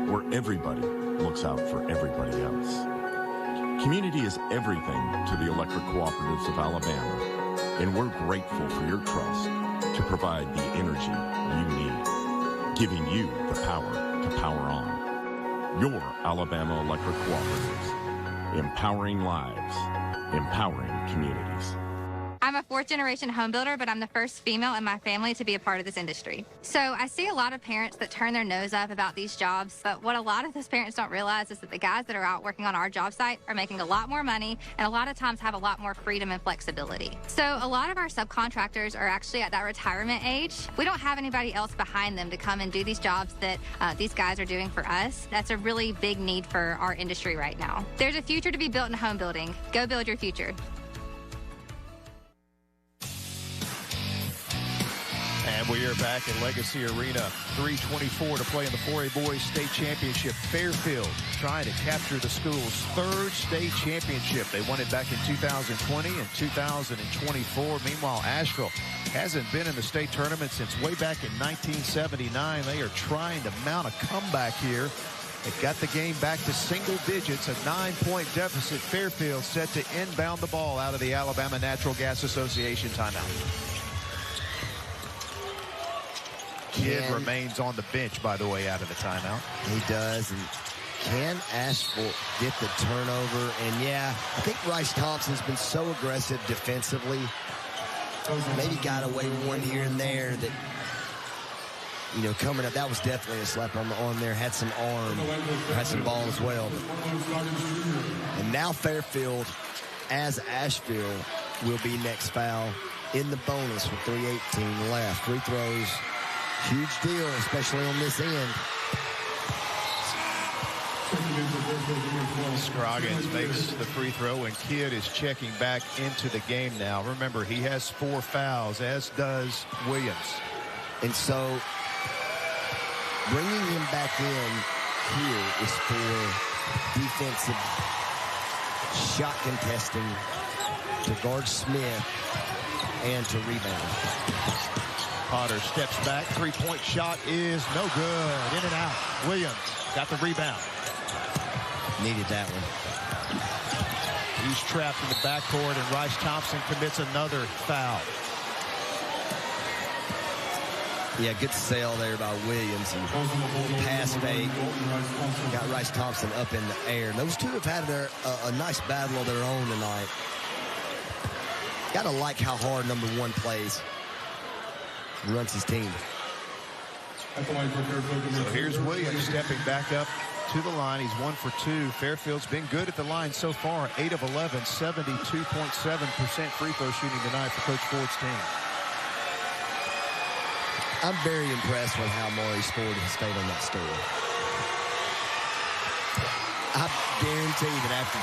where everybody looks out for everybody else. Community is everything to the electric cooperatives of Alabama, and we're grateful for your trust to provide the energy you need, giving you the power to power on. Your Alabama Electric Cooperatives, empowering lives, empowering communities. I'm a 4th-generation home builder, but I'm the first female in my family to be a part of this industry. So I see a lot of parents that turn their nose up about these jobs, but what a lot of those parents don't realize is that the guys that are out working on our job site are making a lot more money and a lot of times have a lot more freedom and flexibility. So a lot of our subcontractors are actually at that retirement age. We don't have anybody else behind them to come and do these jobs that these guys are doing for us. That's a really big need for our industry right now. There's a future to be built in home building. Go build your future. And we are back at Legacy Arena. 3:24 to play in the 4A Boys State Championship. Fairfield trying to capture the school's 3rd state championship. They won it back in 2020 and 2024. Meanwhile, Asheville hasn't been in the state tournament since way back in 1979. They are trying to mount a comeback here. They've got the game back to single digits, a 9-point deficit. Fairfield set to inbound the ball out of the Alabama Natural Gas Association timeout. Kidd remains on the bench, by the way, out of the timeout. He does. And can Asheville get the turnover? And, yeah, I think Rice Thompson's been so aggressive defensively. Maybe got away with one here and there that, you know, coming up, that was definitely a slap on the arm there. Had some arm, had some ball as well. And now Fairfield, as Asheville, will be next foul in the bonus with 3:18 left. Free throws. Huge deal, especially on this end. Scroggins makes the free throw, and Kidd is checking back into the game now. Remember, he has 4 fouls, as does Williams. And so, bringing him back in here is for defensive shot contesting to guard Smith and to rebound. Potter steps back. Three-point shot is no good. In and out. Williams got the rebound. Needed that one. He's trapped in the backcourt, and Rice Thompson commits another foul. Yeah, good sale there by Williams. And pass fake. Got Rice Thompson up in the air. Those two have had a nice battle of their own tonight. Got to like how hard number one plays. Runs his team. So here's Williams stepping back up to the line. He's 1 for 2. Fairfield's been good at the line so far. 8 of 11, 72.7% free throw shooting tonight for Coach Ford's team. I'm very impressed with how Maurice Ford has stayed on that story. I guarantee that after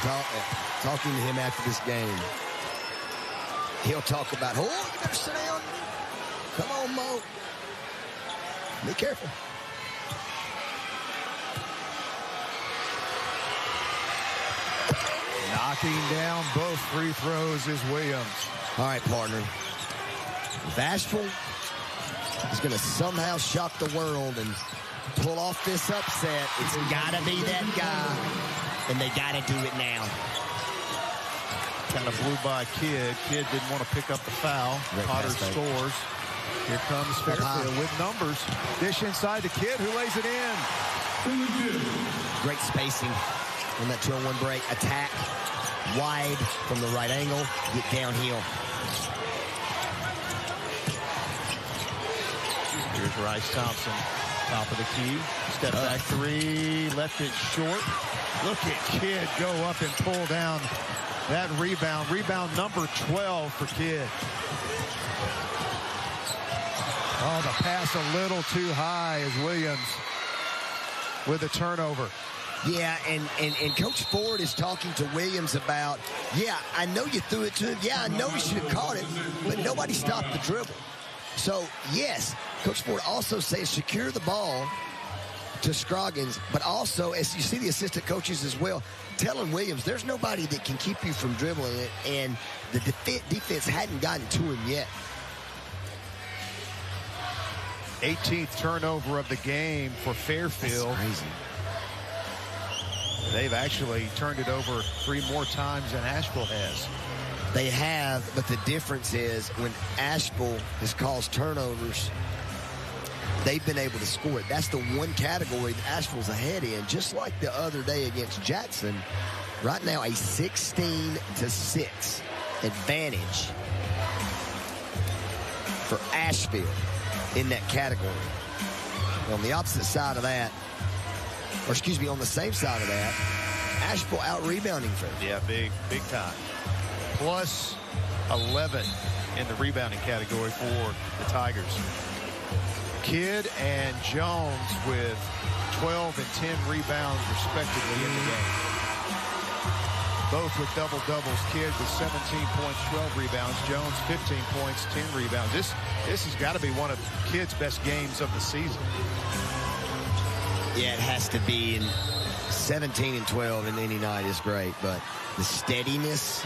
talking to him after this game, he'll talk about, oh, you better sit down. Come on, Mo. Be careful. Knocking down both free throws is Williams. All right, partner. If Ashville is going to somehow shock the world and pull off this upset, it's got to be that guy, and they got to do it now. Kind of blew by Kidd. Kidd didn't want to pick up the foul. Potter scores. Here comes Fairfield with numbers. Dish inside to Kidd, who lays it in. Great spacing on that 2-on-1 break. Attack wide from the right angle. Get downhill. Here's Rice Thompson, top of the key. Step back three, left it short. Look at Kidd go up and pull down that rebound. Rebound number 12 for Kidd. Oh, the pass a little too high as Williams with a turnover. Yeah, and Coach Ford is talking to Williams about, yeah, I know you threw it to him. Yeah, I know he should have caught it, but nobody stopped the dribble. So, yes, Coach Ford also says secure the ball to Scroggins, but also, as you see the assistant coaches as well, telling Williams there's nobody that can keep you from dribbling it, and the defense hadn't gotten to him yet. 18th turnover of the game for Fairfield. That's crazy. They've actually turned it over 3 more times than Ashville has. They have, but the difference is when Ashville has caused turnovers, they've been able to score it. That's the one category that Asheville's ahead in, just like the other day against Jackson. Right now, a 16-6 advantage for Asheville in that category. On the opposite side of that, or excuse me, on the same side of that, Asheville out-rebounding Fairfield. Yeah, big time. Plus 11 in the rebounding category for the Tigers. Kidd and Jones with 12 and 10 rebounds respectively in the game. Both with double-doubles. Kidd with 17 points, 12 rebounds. Jones 15 points, 10 rebounds. This has got to be one of Kidd's best games of the season. Yeah, it has to be. And 17 and 12 in any night is great, but the steadiness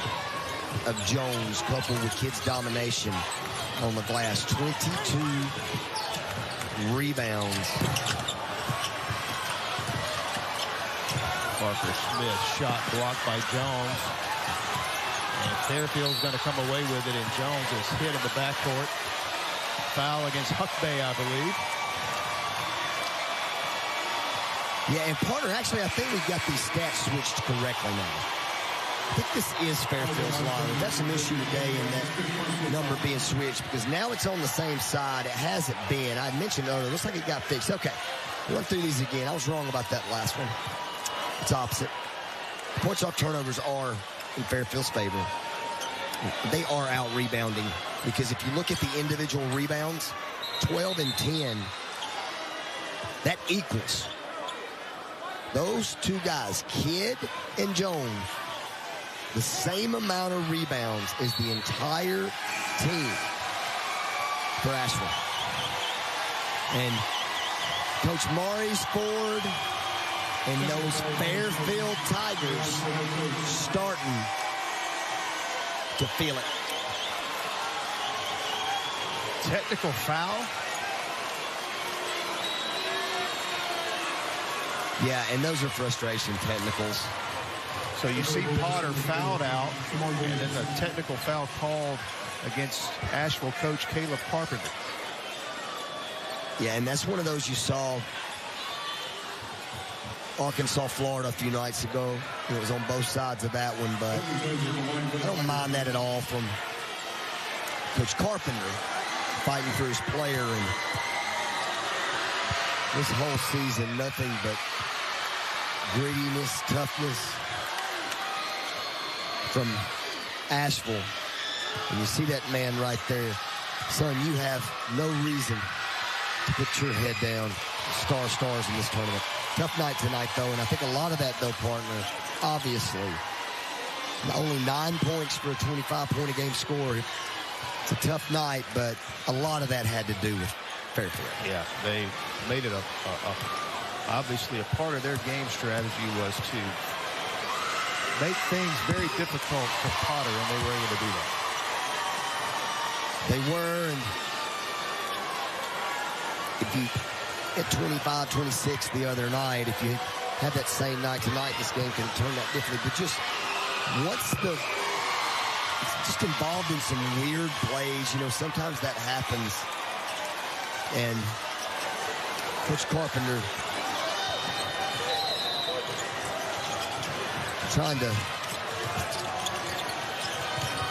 of Jones coupled with Kidd's domination on the glass. 22 rebounds. Parker Smith shot blocked by Jones. And Fairfield's going to come away with it, and Jones is hit in the backcourt. Foul against Huckbay, I believe. Yeah, and partner, actually, I think we've got these stats switched correctly now. I think this is Fairfield's line. That's an issue today in that number being switched, because now it's on the same side. It hasn't been. I mentioned earlier, looks like it got fixed. Okay, we'll run through these again. I was wrong about that last one. It's opposite. Points off turnovers are in Fairfield's favor. They are out rebounding, because if you look at the individual rebounds, 12 and 10, that equals those two guys, Kidd and Jones, the same amount of rebounds as the entire team for Ashville. And Coach Maurice Ford and those Fairfield Tigers starting to feel it. technical foul. Yeah, and those are frustration technicals. So you see Potter fouled out, and then the technical foul called against Asheville coach Caleb Carpenter. Yeah, and that's one of those you saw Arkansas, Florida a few nights ago. It was on both sides of that one, but I don't mind that at all from Coach Carpenter fighting for his player. And this whole season, nothing but grittiness, toughness from Asheville. And you see that man right there. Son, you have no reason to put your head down. Stars in this tournament. Tough night tonight, though, and I think a lot of that, though, partner, obviously, only 9 points for a 25-point-a-game score. It's a tough night, but a lot of that had to do with Fairfield. Yeah, they made it obviously a part of their game strategy was to make things very difficult for Potter, and they were able to do that. They were, and if you at 25-26 the other night, if you had that same night tonight, this game can turn out differently. But just it's just involved in some weird plays. You know, sometimes that happens. And Coach Carpenter trying to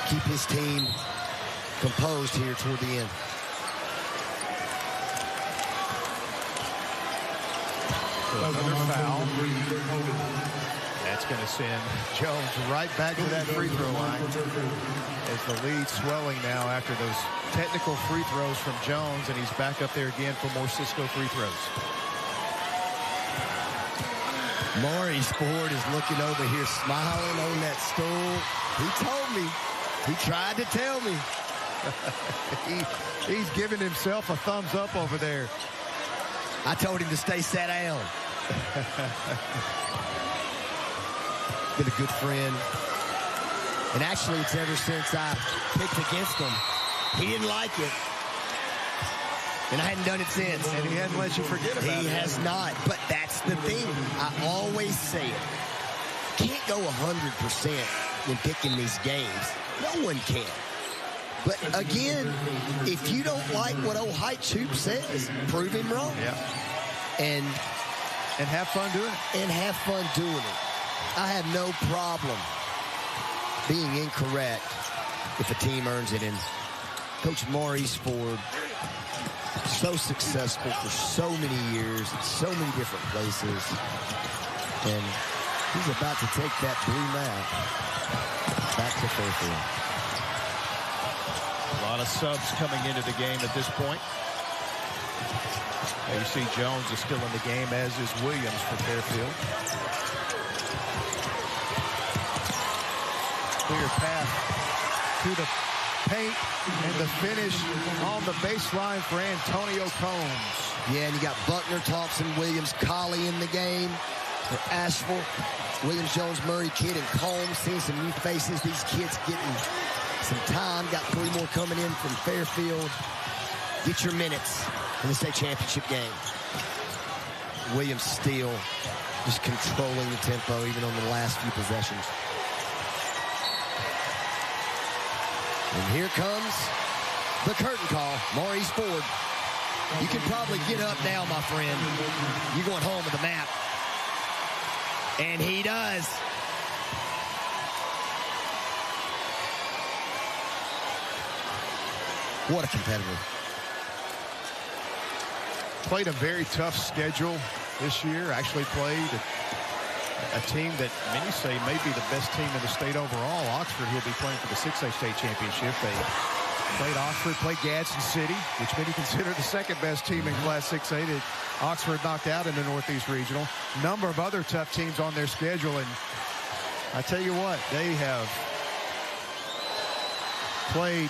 keep his team composed here toward the end. Another foul. That's going to send Jones right back to that free throw line as the lead swelling now after those technical free throws from Jones, and he's back up there again for more Cisco free throws. Maurice Ford is looking over here smiling on that stool. He told me. He tried to tell me. He's giving himself a thumbs up over there. I told him to stay sat down. Been a good friend. And actually, it's ever since I picked against him. He didn't like it. And I hadn't done it since. And he hadn't let you forget about it. He has not. But that's the thing. I always say it. Can't go 100% when picking these games. No one can. But again, if you don't like what old Height Choop says, prove him wrong. Yeah. And have fun doing it. And have fun doing it. I have no problem being incorrect if a team earns it. And Coach Maurice Ford, so successful for so many years, in so many different places. And he's about to take that blue map back to Fairfield. A lot of subs coming into the game at this point. You see Jones is still in the game, as is Williams for Fairfield. Clear path to the paint, and the finish on the baseline for Antonio Combs. Yeah, and you got Buckner, Thompson, Williams, Colley in the game for Asheville. Williams, Jones, Murray, Kidd, and Combs. Seeing some new faces. These kids getting some time. Got 3 more coming in from Fairfield. Get your minutes in the state championship game. Williams still just controlling the tempo even on the last few possessions. And here comes the curtain call. Maurice Ford. You can probably get up now, my friend. You're going home with the map. And he does. What a competitor. Played a very tough schedule this year. Actually played a team that many say may be the best team in the state overall. Oxford, who'll be playing for the 6A state championship. They played Oxford, played Gadsden City, which many consider the second best team in Class 6A that Oxford knocked out in the Northeast Regional. Number of other tough teams on their schedule, and I tell you what, they have played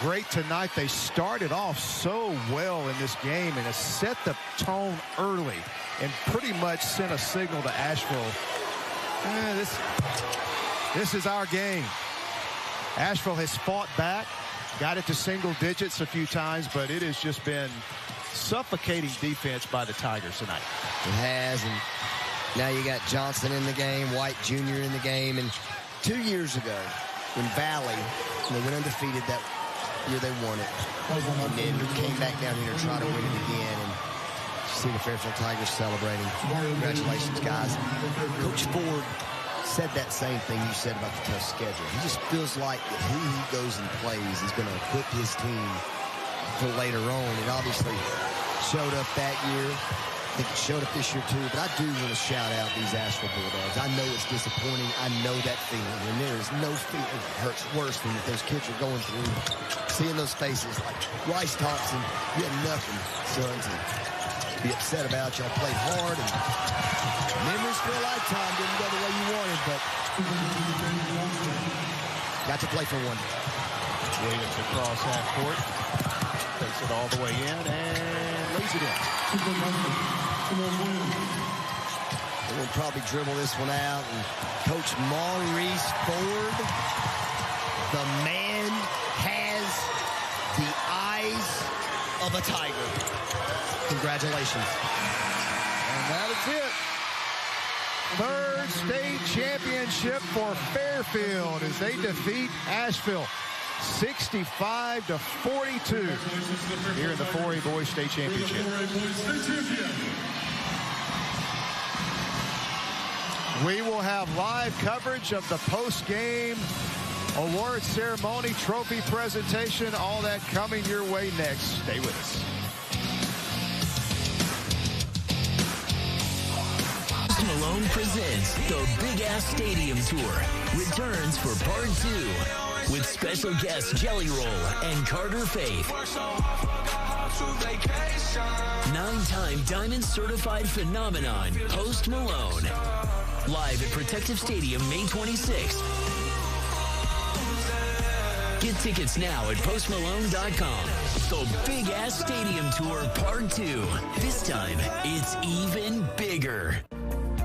great tonight. They started off so well in this game and has set the tone early and pretty much sent a signal to Asheville. This is our game. Asheville has fought back. got it to single digits a few times, but it has just been suffocating defense by the Tigers tonight. It has, and now you got Johnson in the game, White Jr. in the game, and 2 years ago when Valley, they went undefeated that year they won it, and then came back down here to try to win it again, and see the Fairfield Tigers celebrating. Congratulations, guys. Coach Ford said that same thing you said about the tough schedule. He just feels like that who he goes and plays is going to equip his team for later on. It obviously showed up that year. I think it showed up this year too, but I do want to shout out these Ashville Bulldogs. I know it's disappointing. I know that feeling, and there is no feeling that hurts worse than what those kids are going through. Seeing those faces like Rice Thompson, you had nothing, son, to be upset about. Y'all played hard, and memories for a lifetime. Didn't go the way you wanted, but got to play for one. Williams across half court. Takes it all the way in and lays it in. We'll probably dribble this one out. And Coach Maurice Ford, the man has the eyes of a tiger. Congratulations. And that is it. Third state championship for Fairfield as they defeat Ashville 65-42 here in the 4A Boys State Championship. We will have live coverage of the post-game award ceremony, trophy presentation, all that coming your way next. Stay with us. Malone presents the Big Ass Stadium Tour. Returns for part 2 with special guests Jelly Roll and Carter Faith. 9-time Diamond Certified Phenomenon, Post Malone. Live at Protective Stadium, May 26th. Get tickets now at postmalone.com. The Big Ass Stadium Tour Part 2. This time, it's even bigger.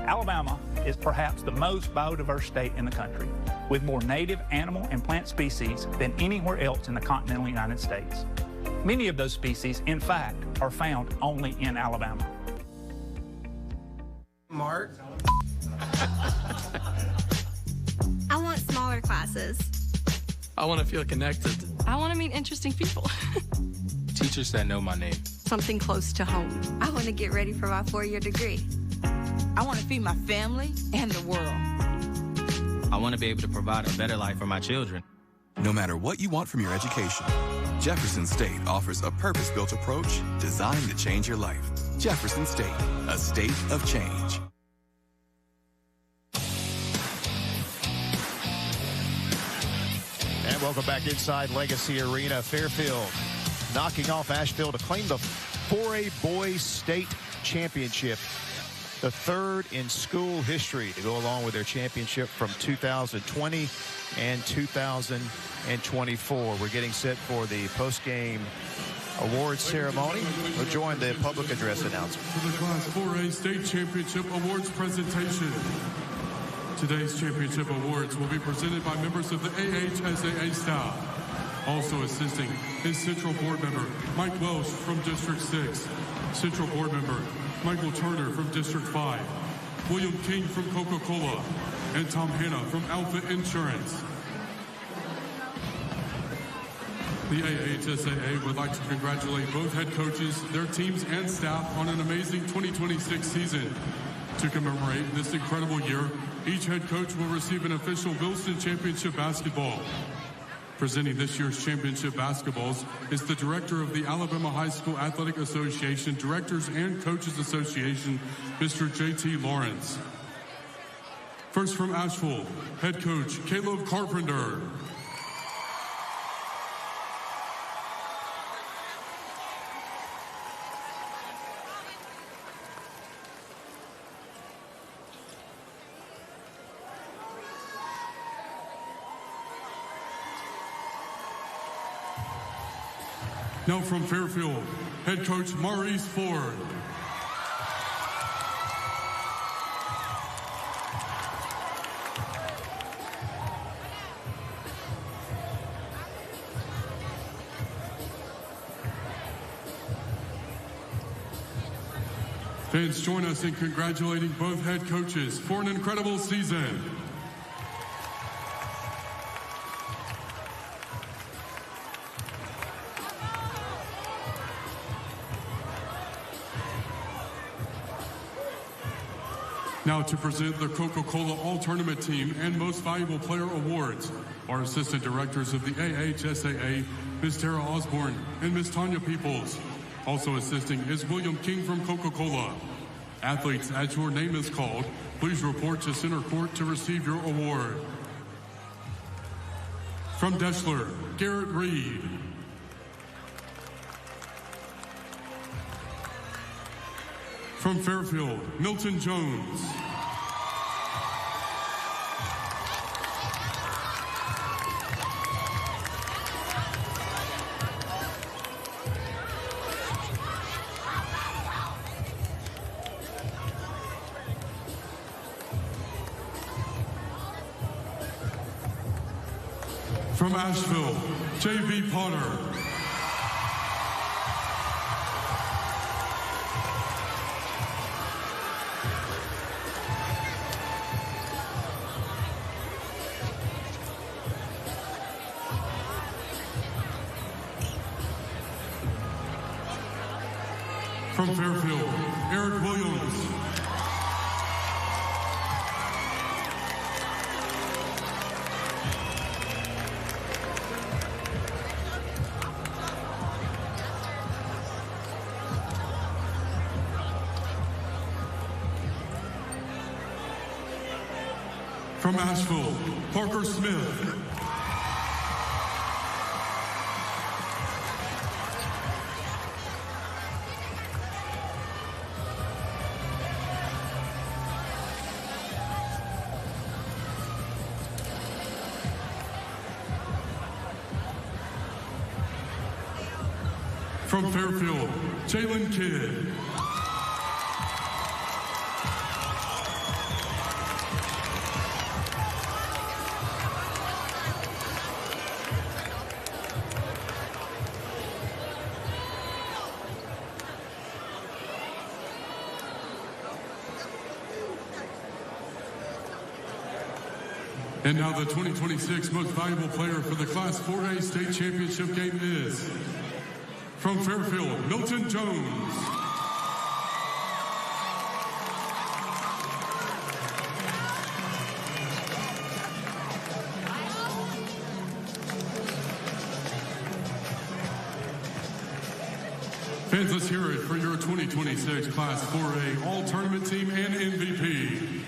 Alabama is perhaps the most biodiverse state in the country, with more native animal and plant species than anywhere else in the continental United States. Many of those species, in fact, are found only in Alabama. Mark? I want smaller classes. I want to feel connected. I want to meet interesting people. Teachers that know my name. Something close to home. I want to get ready for my 4-year degree. I want to feed my family and the world. I want to be able to provide a better life for my children. No matter what you want from your education, Jefferson State offers a purpose-built approach designed to change your life. Jefferson State, a state of change. And welcome back inside Legacy Arena. Fairfield knocking off Asheville to claim the 4A Boys State Championship. The third in school history to go along with their championship from 2020 and 2024. We're getting set for the post-game awards ceremony. We'll join the public address announcement. For the Class 4A State Championship Awards presentation. Today's championship awards will be presented by members of the AHSAA staff. Also assisting is Central Board Member Mike Welsh from District 6, Central Board Member Michael Turner from District 5, William King from Coca-Cola, and Tom Hanna from Alpha Insurance. The AHSAA would like to congratulate both head coaches, their teams, and staff on an amazing 2026 season. To commemorate this incredible year, each head coach will receive an official Wilson Championship basketball. Presenting this year's championship basketballs is the director of the Alabama High School Athletic Association, Directors and Coaches Association, Mr. J.T. Lawrence. First from Asheville, head coach Caleb Carpenter. Now from Fairfield, head coach Maurice Ford. Fans, join us in congratulating both head coaches for an incredible season. Now to present the Coca-Cola All-Tournament Team and Most Valuable Player Awards, our Assistant Directors of the AHSAA, Ms. Tara Osborne and Ms. Tanya Peoples. Also assisting is William King from Coca-Cola. Athletes, as your name is called, please report to center court to receive your award. From Deschler, Garrett Reed. From Fairfield, Milton Jones. From Ashville, J.B. Potter. From Fairfield, Eric Williams. From Asheville, Parker Smith. From Fairfield, Jalen Kidd. And now the 2026 Most Valuable Player for the Class 4A State Championship game is from Fairfield, Milton Jones. Fans, let's hear it for your 2026 Class 4A All-Tournament Team and MVP.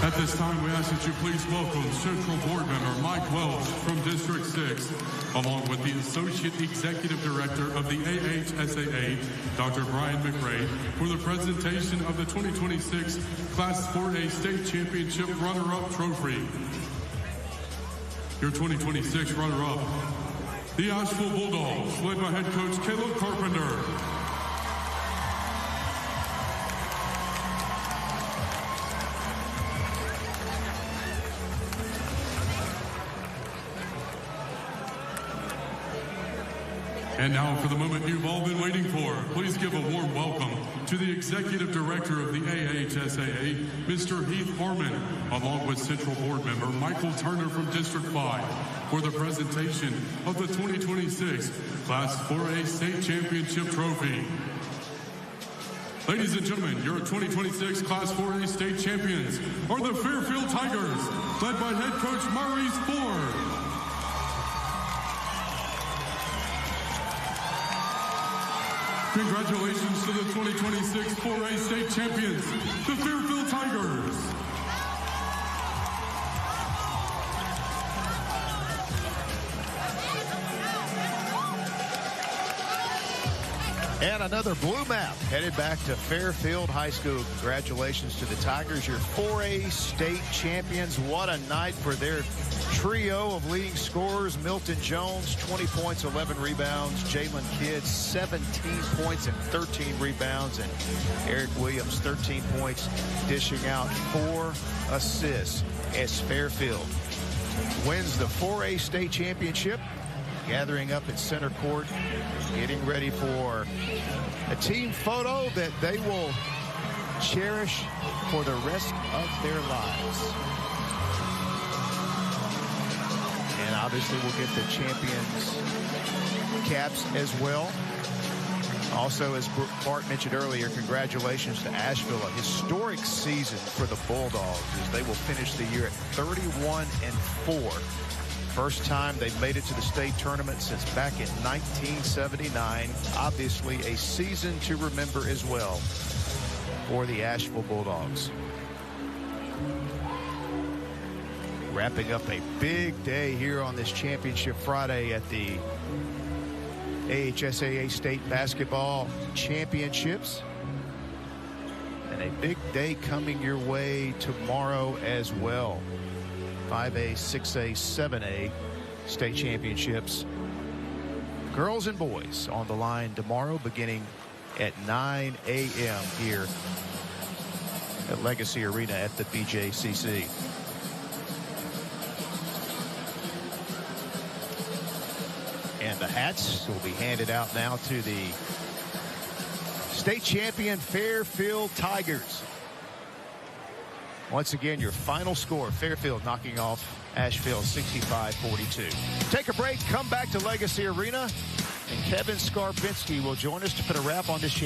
At this time, we ask that you please welcome Central Board Member Mike Welch from District 6, along with the Associate Executive Director of the AHSAA, Dr. Brian McRae, for the presentation of the 2026 Class 4A State Championship Runner-Up Trophy. Your 2026 runner-up, the Ashville Bulldogs, led by head coach Caleb Carpenter. And now for the moment you've all been waiting for, please give a warm welcome to the Executive Director of the AHSAA, Mr. Heath Harmon, along with Central Board Member Michael Turner from District 5 for the presentation of the 2026 Class 4A State Championship Trophy. Ladies and gentlemen, your 2026 Class 4A State Champions are the Fairfield Tigers, led by head coach Maurice Ford. Congratulations to the 2026 4A State Champions, the Fairfield Tigers. And another blue map headed back to Fairfield High School. Congratulations to the Tigers, your 4A state champions. What a night for their trio of leading scorers. Milton Jones, 20 points, 11 rebounds. Jalen Kidd, 17 points and 13 rebounds. And Eric Williams, 13 points, dishing out 4 assists as Fairfield wins the 4A state championship. Gathering up at center court, getting ready for a team photo that they will cherish for the rest of their lives. And obviously we'll get the champions caps as well. Also, as Bart mentioned earlier, congratulations to Ashville, a historic season for the Bulldogs as they will finish the year at 31-4. First time they've made it to the state tournament since back in 1979. Obviously a season to remember as well for the Asheville Bulldogs. Wrapping up a big day here on this Championship Friday at the AHSAA State Basketball Championships. And a big day coming your way tomorrow as well. 5A, 6A, 7A state championships. Girls and boys on the line tomorrow beginning at 9 a.m. here at Legacy Arena at the BJCC. And the hats will be handed out now to the state champion Fairfield Tigers. Once again, your final score, Fairfield knocking off Ashville 65-42. Take a break, come back to Legacy Arena, and Kevin Skarpinski will join us to put a wrap on this